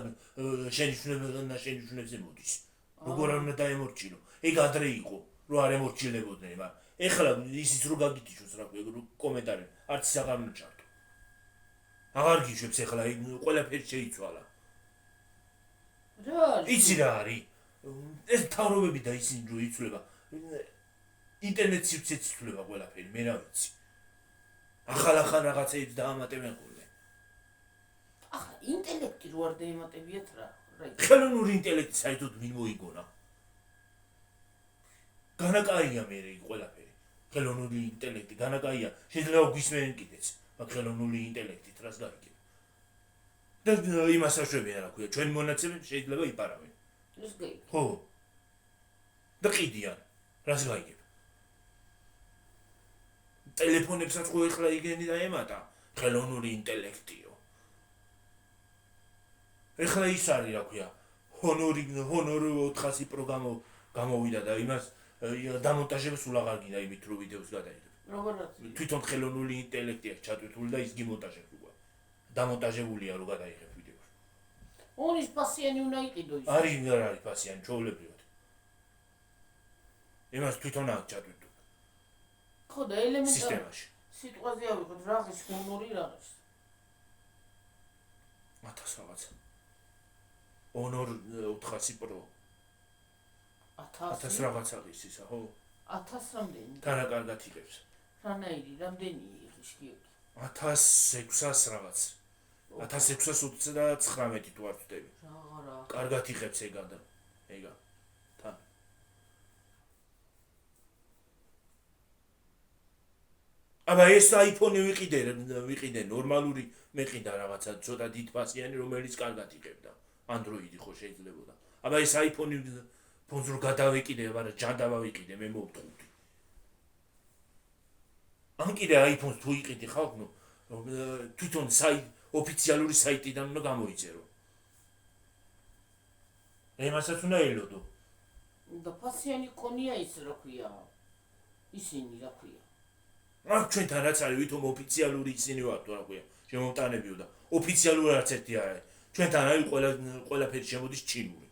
შენიშნებზე მოდის როგორ არ უნდა დაემორჩილო ეგ ადრე იყო რო არ ემორჩილებოდნენ მაგრამ ეხლა ისიც რო გაგიტიშოს რა ქვია კომენტარი არც ის აღარ უნდა ჩართო აღარ გიშვებს ეხლა ყველაფერი შეიცვალა რა არის იცი რა არის ეს თავრობები და ისინი რო იცვლება ინტერნეტშიც იცვლება ყველაფერი მე რა ვიცი ახალ რაღაცეებს დაამატებენ ხოლმე ახლა ინტელექტი რო არ დაემატებიათ რა ხელოვნური ინტელექტი საერთოდ ვინ მოიგონა განაკაია მე ყველაფერი ხელოვნური ინტელექტი განაკაია შეიძლება გვისმენ კიდეც მაგ ხელოვნური ინტელექტით რას გაიგებ და იმას აშვებიან რა ქვია ჩვენ მონაცემები შეიძლება იპარავენ ეს გაიგე ხო და ყიდიან რას გაიგებ ტელეფონებსაც ხო ეხლა იგენი დაემატა ხელოვნური ინტელექტიო ეხლა ის არის რა ქვია ჰონორი 400 Pro გამოვიდა და იმას დამონტაჟებს სულ აღარ გინდა იმით რო ვიდეოს გადაიღებ როგორაც თვითონ ხელოვნური ინტელექტია ჩატვირთული და ის გიმონტაჟებს უკვე დამონტაჟებულია რო გადაიღებ ვიდეოს ონის ფასიანი უნდა იყიდო ის არის არ არის ფასიანი ჩაოლებრივად იმას თვითონ აქ ჩატვირთული ხო და ელემენტარი სისტემაში სიტყვაზე ავიღოთ რაღაც ჰონორი რაღაც 1000 რაღაცა Honor 400 Pro 1000 რაღაცა ისისა ხო 1000 რამდენი თანა კარგად იღებს რანაირი რამდენი იღის გიორგი 1600 რაღაც 1629 თუ არ ვწდები რა კარგად იღებს ეგა თან აბა ეს iPhone ვიყიდე ნორმალური მეყიდა რაღაცა ცოტა დიდფასიანი რომელიც კარგად იღებდა Android-ი ხო შეიძლებოდა აბა ეს iPhone ფონს რო გადავეკიდე მაგრამ ჯანდაბა ვიყიდე მე მოვტყუდი ან კიდე iPhone-ს თუ იყიდი ხალხო თვითონ ოფიციალური საიტიდან უნდა გამოიწერო ემასაც უნდა ელოდო და ფასიანი კონია ის რა ქვია ისინი რა ქვია აქ ჩვენთან რაც არის ვითომ ოფიციალური ისინი ვართ რა ქვია შემომტანებიო და ოფიციალური არც ერთი არ არის ჩვენთან არის ყველაფერი შემოდის ჩინური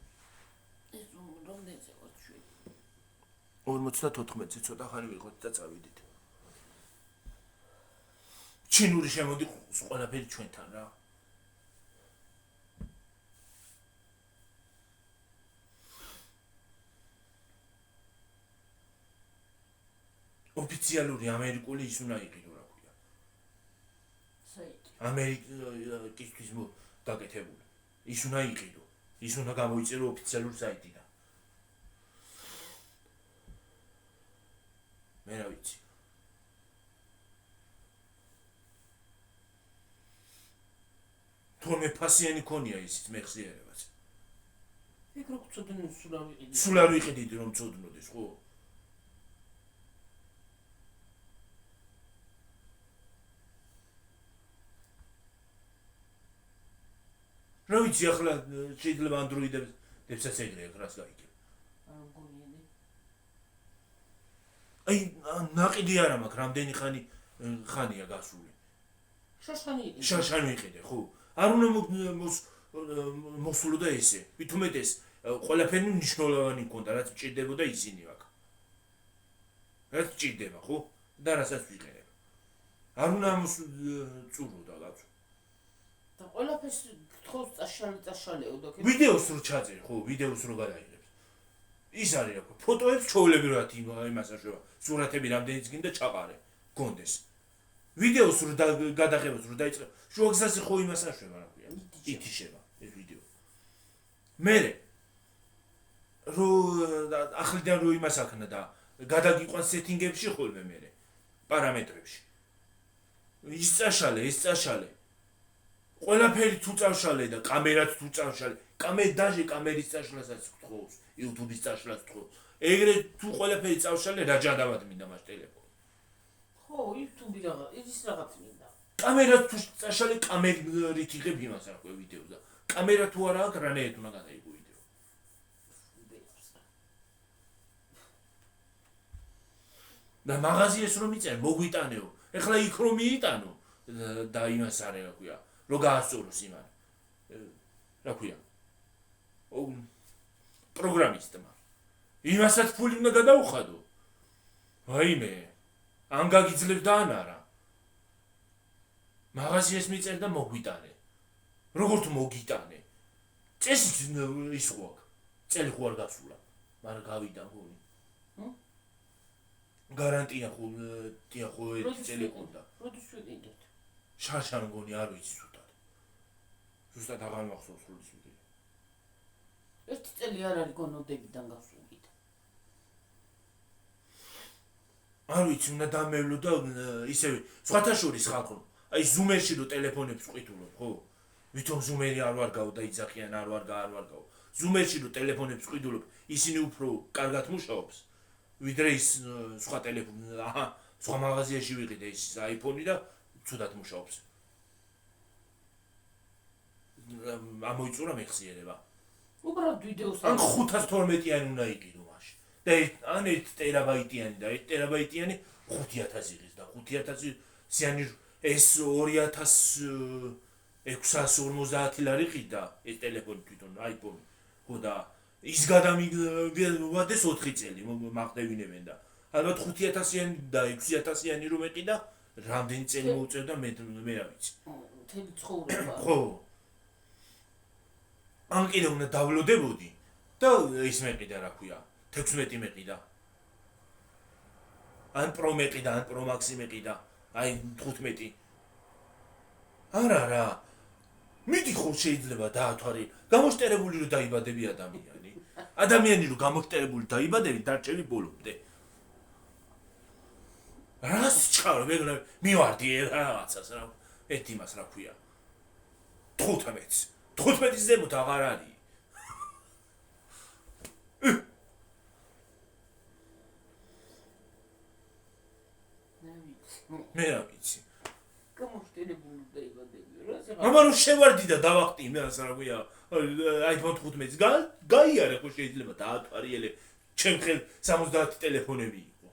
ეს რამდენზე ვარ ჩვენ 54-ზე ცოტა ხანი ვიყოთ და წავიდით ჩინური შემოდის ყველაფერი ჩვენთან რა ოფიციალური ამერიკული ის უნდა იყიდო რა ქვია. საიტი. ამერიკისთვის გაკეთებული. ის უნდა იყიდო. ის უნდა გამოიწერო ოფიციალურ საიტიდან. მე რა ვიცი. თორმე ფასიანი ქონია ისიც მეხსიერებას. იქ რო წოდნო სულ არ ვიყიდი. სულ არ ვიყიდით რომ წოდნოდეს, ხო? რა ვიცი ახლა შეიძლება Android-ებსაც ეგრე რას გაიგებ. არ მგონიერი. აი ნაყიდი არა მაქვს, რამდენი ხანია გასული. შაშანი იყიდე, ხო? არ უნდა მოსულოდა ესე. ვითომეთ ეს ყველაფერი მნიშვნელოვანი მქონდა, რაც მჭირდებოდა ისინი აქ. რაც მჭირდება, ხო? და რასაც ვიყენებ. არ უნდა წუროდა კაცო. და ყველაფერს გთხოვს წაშალეო და ვიდეოს რო ჩაძერ, ხო, ვიდეოს რო გადაიღებს. ის არის რა, ფოტოებს ჩაოლებრივად იმას აშვება. სურათები რამდენიც გინდა ჩაყარე, გონდეს. ვიდეოს რო გადაღებას რო დაიწყებ, შუაგზაზე ხო იმას აშვება რა ქვია. ითიშება ეს ვიდეო. მე რო ახლიდან რო იმას აქნა და გადაგიყვანს სეტინგებში ხოლმე მე პარამეტრებში. ის წაშალე. ყველაფერი თუ წავშალე და კამერაც თუ წავშალე, კამერის წაშლასაც გთხოვს, YouTube-ის წაშლას გთხოვს. ეგრე თუ ყველაფერი წავშალე, რა ჯადავად მინდა მას ტელეფონი. ხო, YouTube-ი ის რაღაც მინდა. კამერაც თუ წაშალე, კამერით იღებ იმას რა ქვია ვიდეოს და კამერა თუ არა აქვს, რანაირად უნდა გადაიღო ვიდეო. და მაღაზიას რომ მიწერ, მოგვიტანეო. ეხლა იქ რომ მიიტანო და იმას არის რა ქვია. რო გაასწოროს იმან. რა ქვია? პროგრამისტმა. იმასაც ფული უნდა გადაუხადო. ვაიმე, ამ გაგიძლებ და ან არა. მაღაზიას მიწერ და მოგვიტანე. როგორ თუ მოგიტანე? წესით ის ხო აქვს. წელი ხო არ გასულა. მაგრამ გავიდა გონი. გარანტია ხო ერთი წელი ყოდა. როდის ვიყიდეთ? შარშან გონი არ ვიცი ზუსტად. ზუსტად აღარ მახსოვს როდის ვიყიდე. ერთი წელი არ არის გონოდებიდან გასულით. არ ვიცი, უნდა დამევლო და ისევ სხვათა შორის ხალხო. აი ზუმერში რო ტელეფონებს ყვითულობ, ხო? ვითომ ზუმერი არ ვარ გაო და იძახიან არ ვარ გაო. ზუმერში რო ტელეფონებს ყვითულობ, ისინი უფრო კარგად მუშაობს. ვიდრე ის სხვა ტელეფონი, სხვა მაღაზიაში ვიყიდე ის iPhone-ი და ცუდად მუშაობს. ამოიწურა მეხსიერება. უბრალოდ ვიდეოს ან 512-იანი უნდა იყიდო მაშინ. და ან 1 ტერაბაიტიანი და 1 ტერაბაიტიანი 5000 იღეს და 5000-იანი ეს 2650 ლარი ყიდა ეს ტელეფონი თვითონ iPhone. ხო და ის გადამიგდეს 4 წელი მაღდებინებენ და ალბათ 5000-იანი და 6000-იანი რომ ეყიდა რამდენი წელი მოუწევდა მე რა ვიცი. მთელი ცხოვრება. ხო. ან კიდე უნდა დავლოდებოდი და ის მეყიდა რა ქვია 16 მეყიდა. ან Pro მეყიდა, ან Pro Max მეყიდა. აი 15. არა. მიდი ხო შეიძლება დაათვარი. გამოშტერებული რომ დაიბადები ადამიანი. ადამიანი რომ გამოშტერებული დაიბადები დარჩები ბოლომდე. რას ჩქარო მე მივარდი რაღაცას რა. ერთ იმას რა ქვია. 15-ის ზემოთ აღარ არის. მე რა ვიცი. გამოშტერებული დაიბადები რა. მაგრამ შევარდი და დავახტი იმას რა ქვია. iPhone 15-ს გაიარე ხო შეიძლება დაათვარიელე. ჩემ ხელ 70 ტელეფონები იყო.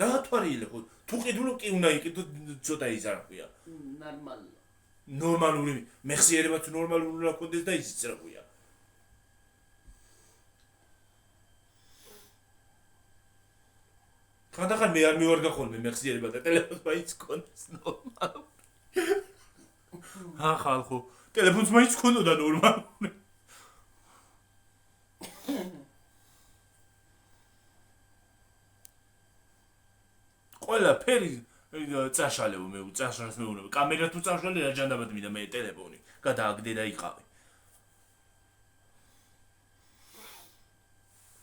დაათვარიელე ხო თუ ყიდულობ კი უნდა იყიდო ცოტა ის რა ქვია. ნორმალური მეხსიერება თუ ნორმალური უნდა გქონდეს და ისიც რა ქვია. ხანდახან მე არ მივარგა ხოლმე მეხსიერება და ტელეფონს მაინც გქონდეს ნორმალური. ხალხო, ტელეფონს მაინც გქონოდა ნორმალური. ყველაფერი წაშალეო მე წაშალს მეუბნება კამერა თუ წაშალე რა ჯანდაბად მინდა მე ტელეფონი გადააგდე და იყავი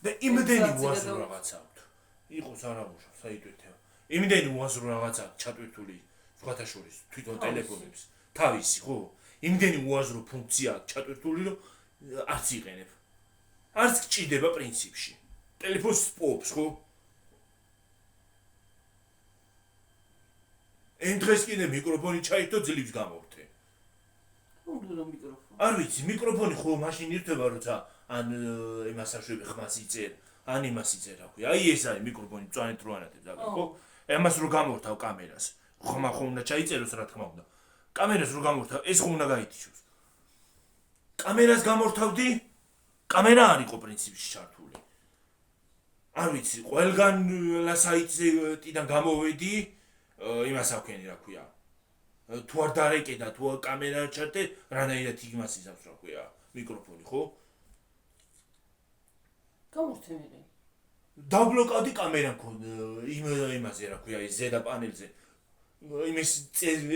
და იმდენი უაზრო რაღაცა აქვს იყოს არამუშავ საიტვეთე იმდენი უაზრო რაღაცა ჩატვირთული სხვათა შორის თვითონ ტელეფონებს თავისი ხო იმდენი უაზრო ფუნქცია აქვს ჩატვირთული რომ არც იყენებ არც გჭირდება პრინციპში ტელეფონს სპობს ხო Εν დღეს კიდე მიკროფონი ჩაითო ძლივს გამოვრთე. უნდა მიკროფონი. არ ვიცი, მიკროფონი ხო მაშინ ირთვება როცა ან იმას აშვები ხმას იწერ, ან იმას იწერ რა ქვია. აი ეს არის მიკროფონი მწვანეთ რო ანათებს აგერ, ხო? ამას რო გამორთავ კამერას. ხმა ხო უნდა ჩაიწეროს რა თქმა უნდა. კამერას რო გამორთავ, ეს ხო უნდა გაითიშოს. კამერას გამორთავდი? კამერა არ იყო პრინციპში ჩართული. არ ვიცი, ყველგან საიტზე ტიდან გამოვედი იმას აქვენი რა ქვია თუ არ დარეკედა თუ კამერა ჩართე რანაირად იმას იზავს რა ქვია მიკროფონი ხო გამორთე მე დაბლოკავდი კამერა იმაზე რა ქვია ის ზედა პანელზე იმის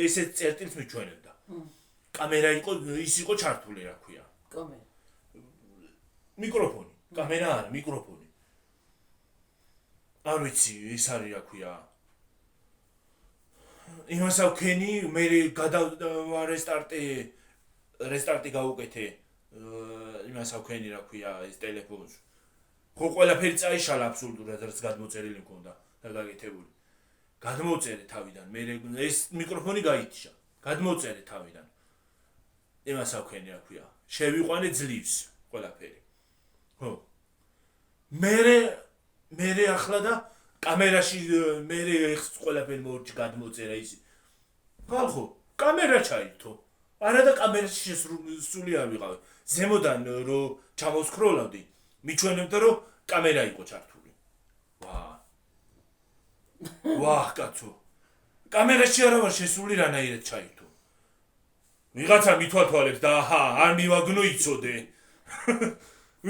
ესე წერტილს მიჩვენებდა კამერა იყო ის იყო ჩართული რა ქვია კამერა მიკროფონი კამერა არა მიკროფონი არ ვიცი ის არის რა ქვია იმას ავქენი მე რესტარტი გავუკეთე იმას ავქენი რა ქვია ეს ტელეფონს ხო ყველაფერი წაიშალა აბსოლუტურად რაც გადმოწერილი მქონდა და გაკეთებული გადმოწერე თავიდან მე ეს მიკროფონი გაითიშა გადმოწერე თავიდან იმას ავქენი რა ქვია შევიყვანე ძლივს ყველაფერი ხო მე ახლა და კამერაში მე ეხს ყველაფერი მორჩ გადმოწერა ის ხალხო კამერა ჩაითო არა და კამერაში შესული არ ვიყავი ზემოდან რო ჩამოსკროლავდი მიჩვენებდა რომ კამერა იყო ჩართული ვაჰ კაცო კამერაში არა ვარ შესული რანაირად ჩაითო ვიღაცა მithვალთვალებს და აჰა არ მივაგნო იცოდე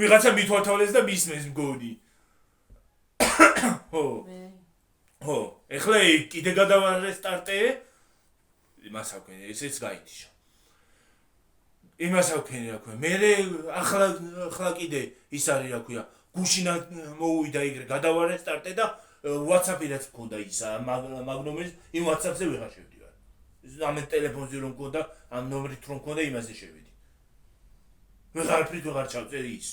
ვიღაცა მithვალთვალებს და მისმეს მგონი ხო, ეხლა კიდე გადავარესტარტე იმას ავქენი, ესეც გაითიშა. იმას ავქენი რა ქვია. მე ახლა კიდე ის არის რა ქვია. გუშინა მოუვიდა იგრე გადავარესტარტე და WhatsApp-იც მქონდა ის მაგნომის იმ WhatsApp-ზე ვეღარ შევდივარ. ამ ტელეფონზე რომ მქონდა, ამ ნომრით რომ მქონდა იმაზე შევედი. ვეღარ ჩავწერი ის.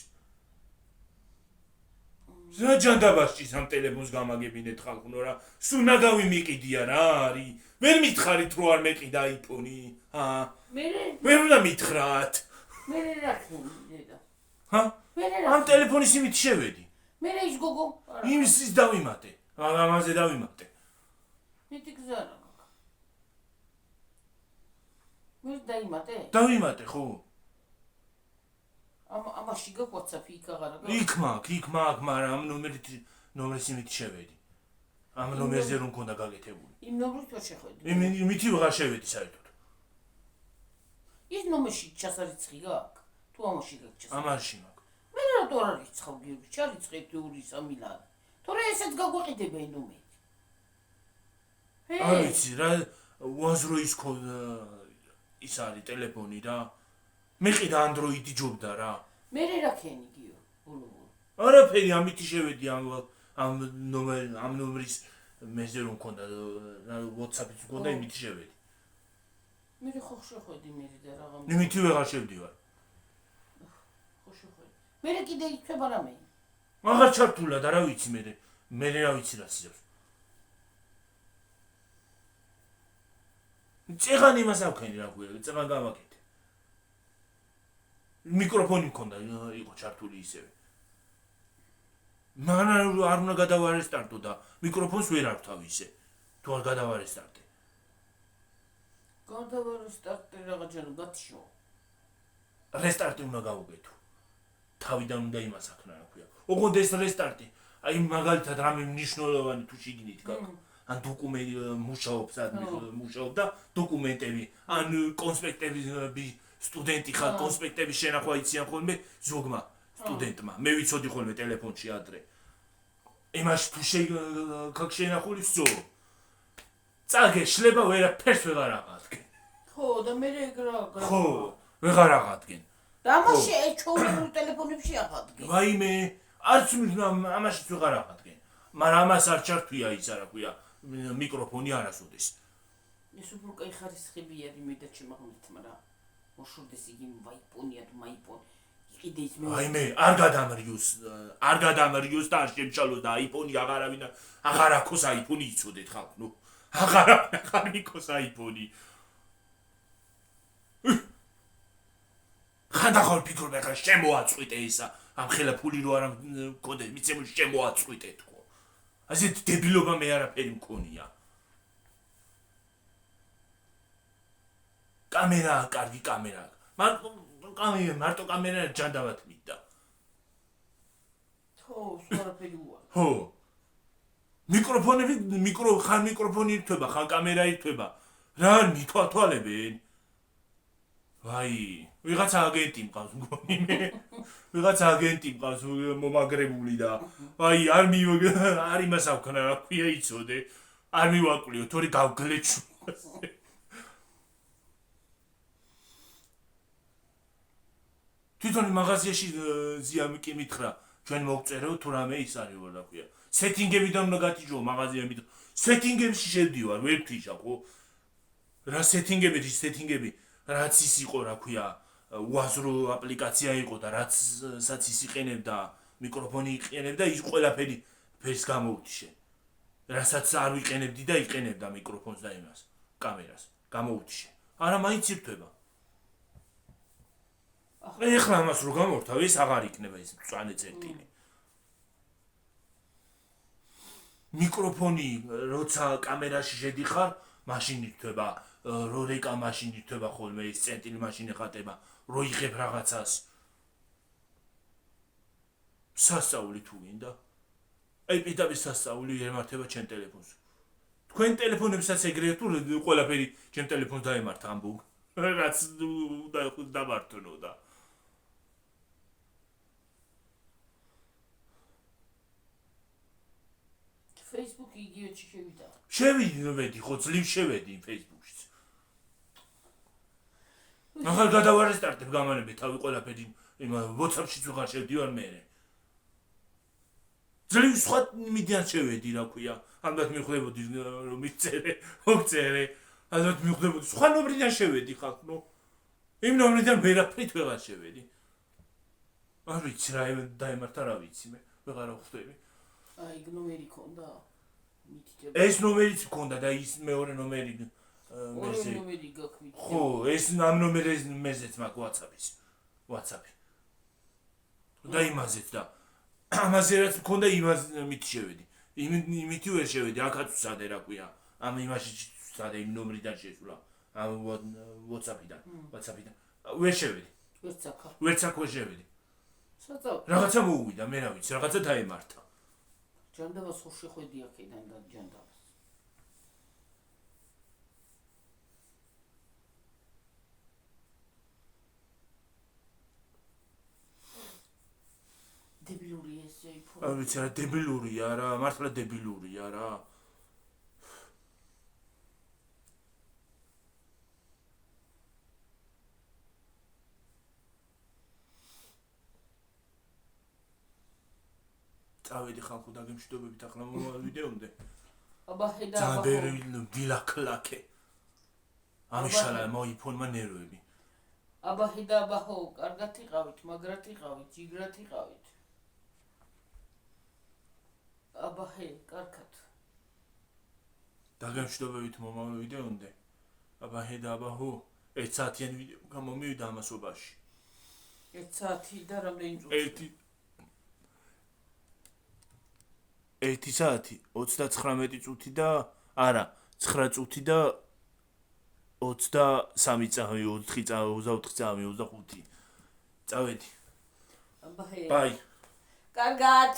რა ჯანდაბასჭის ამ ტელეფონს გამაგებინეთ ხალხო რა სუნა გავიმიყიდია რა არის ვერ მითხარით რო არ მეყიდა აიფონი ვერ უნდა მითხრათ მე რა ხუნდა ამ ტელეფონის იმით შევედი მე ის გოგო იმის დავიმატე ამაზე დავიმატე მითი გზარა მე დავიმატე ხო ამაში გაკ WhatsApp-ი იქ აღარა იქ მაგ მაგრამ ამ ნომერის იმით შევედი ამ ნომერზე რომ მქონდა გაკეთებული იმ ნომერით ვერ შეხვედი იმითი ვეღარ შევედი საერთოდ ის ნომერში ჩასარიცხი გაქვს თუ ამაში გაქვს ჩასარიცხი ამაში მაგ მე რატო არ არიცხავ გიორგი ჩარიცხე 2-3 ლარი თორე ესეც გაგვეყიდება ეს ნომერი არ ვიცი რა უაზრო ის არის ტელეფონი რა მეყიდა Android-ი ჯობდა რა. მე რა ქენი გიო, ბოლო. არაფერი ამით შევედი ამ ნომერის მეზე რომ მქონდა WhatsApp-იც მქონდა იმით შევედი. მე ხო შეხვედი მე და რაღა. იმით ვეღარ შევდივარ. ხო შეხვედი. მე კიდე იქნება რამე. აღარ ჩართულა და რა ვიცი მე რა ვიცი რა სიძებს. წეღან იმას ავქენი რა ქვია, წეღან გავაკეთე. მიკროფონი მქონდა იყო ჩართული ისევე. მაგრამ არ უნდა გადავარესტარტო და მიკროფონს ვერ ართავ ისე. თუ არ გადავარესტარტე. გადავარესტარტე რაღაცა გათიშო. რესტარტი უნდა გავუკეთო. თავიდან უნდა იმას ახნა რა ქვია. ოღონდ ეს რესტარტი, აი მაგალითად რამე მნიშვნელოვანი თუ შეგინით გაქვს. ან დოკუმენტი მუშაობს, მუშაობდა დოკუმენტები, ან კონსპექტები სტუდენტი ხარ კონსპექტები შენახვა იციან ხოლმე ზოგმა სტუდენტმა მე ვიცოდი ხოლმე ტელეფონში ადრე იმაში თუ შენახული ვსო წაგე შლება ვერაფერს ვეღარ აღადგენ. ხო და მე ეგ რა ხო, ვეღარ აღადგენ. და ამაში ჩვეულებრივ ტელეფონებში აღადგენ. ვაიმე, არც ამაშიც ვეღარ აღადგენ. მაგრამ ამას არ ჩართვია ის რა ქვია, მიკროფონი არასოდეს. ეს უფრო კაი ხარისხებია იმედად შემაღლითმა რა. მოშორდეს იგი ვაიპონია თუ მაიპონ. იყიდეს მე. ვაიმე, არ გადამრიოს და არ შემჩალოს და აიპონი აღარ აქვს აიპონი იცოდეთ ხალხ, ნუ. აღარ მიქოს აიპონი. ხანდახალ ფიქრობ ახლა შემოაწყვიტე ისა ამ ხელა ფული რო არ მქონდეს მიცემ შემოაწყვიტე თქო ასე დებილობა მე არაფერი მქონია კამერა კარგი კამერა მარტო კამერა ჯანდავად მიდა ხო სულ უარ ხო მიკროფონები მიკროფონი ირთვება ხან კამერა ირთვება რა მითვალთვალებენ ვაი ვიღაცა აგენტი მყავს მგონი მე ვიღაცა აგენტი მყავს მომაგრებული და აი არ იმას ავქნა რა ქვია იცოდე არ მივაკვლიო თორე გავგლეჩუ თვითონ მაღაზიაში ზიამი კი მითხრა ჩვენ მოგწერო თუ რამე ის არის რა ქვია სეტინგებიდან უნდა გატიჟო მაღაზია მითხრა სეტინგებში შევდივარ ვერ ფიშა ხო რა სეტინგები რაც ის იყო რა ქვია უაზრო აპლიკაცია იყო და რაცაც ის იყენებდა მიკროფონი იყენებდა ის ყველაფერი ფერს გამოუთიშე რასაც არ ვიყენებდი და იყენებდა მიკროფონს და იმას კამერას გამოუთიშე არა მაინც ირთვება ეხლა ამას რო გამორთავ ეს აღარ იქნება ის მწვანე წერტილი მიკროფონი როცა კამერაში შედიხარ მაშინ ირთვება რო რეკა მაშინ ირთვება ხოლმე ის წერტილი მაშინ ეხატება რო იღებ რაღაცას სასწაული თუ გინდა აი პირდაპირ სასწაული ემართება ჩემ ტელეფონს თქვენ ტელეფონებსაც ეგრეა თუ ყველაფერი ჩემ ტელეფონს დაემართა ამბობ რაც დამართნო და Facebook-ი იგივეში შევიდა. შევიდი ხო ძლივ შევედი Facebook-ში. ახლა გადავარესტარტებ გამანები თავი ყველაფერი იმ WhatsApp-ში ვღარ შევდივარ მე. ძლივ სხვა მიდიან შევედი რა ქვია. ამდათ მიხვდებოდი რომ მიწერე, მოგწერე. ამდათ მიხვდებოდი სხვა ნომრიდან შევედი ხალხ, ნუ. იმ ნომრიდან ვერაფრით ვეღარ შევედი. არ ვიცი რა დაემართა რა ვიცი მე, ვეღარ ხვდები. აი ნომერი ქონდა ეს ნომერიც მქონდა და ის მეორე ნომერი მერზე ნომერი გაქვით ხო ეს ამ ნომერს მეზეც მაქვს WhatsApp-ი და იმაზეც და ამაზე რაც მქონდა იმას მით შევედი იმითი ვერ შევედი აქაც ვსადე რა ქვია ამ იმაში ვსადე იმ ნომრიდან შესვლა ამ WhatsApp-იდან ვერ შევედი ვერც აქ ვერ შევედი რაღაცა მოუვიდა მე რა ვიცი რაღაცა დაემართა ჯანდაბას ხო შეხვედი აქედან და ჯანდაბას დებილური ესე იყო არ ვიცი რა დებილურია რა მართლა დებილურია რა წავედი ხალხო დაგემშვიდობებით ახლა ვიდეომდე აბა ხედა ძანდერი დილაკლაკე ამიშალა მოიფონმა ნერვები აბა ხედა აბა ხო კარგად იყავით მაგრად იყავით ჯიგრად იყავით აბა ჰე კარგად დაგემშვიდობებით მომავალ ვიდეომდე აბა ხედა აბა ხო 1 საათიან ვიდეო გამომივიდა ამასობაში 1 საათი და რამდენი წუთი 1 საათი 39 წუთი და არა 9 წუთი და 23 წამი 4 წამი 24 წამი 25 წავედი აბა ჰე ბაი კარგად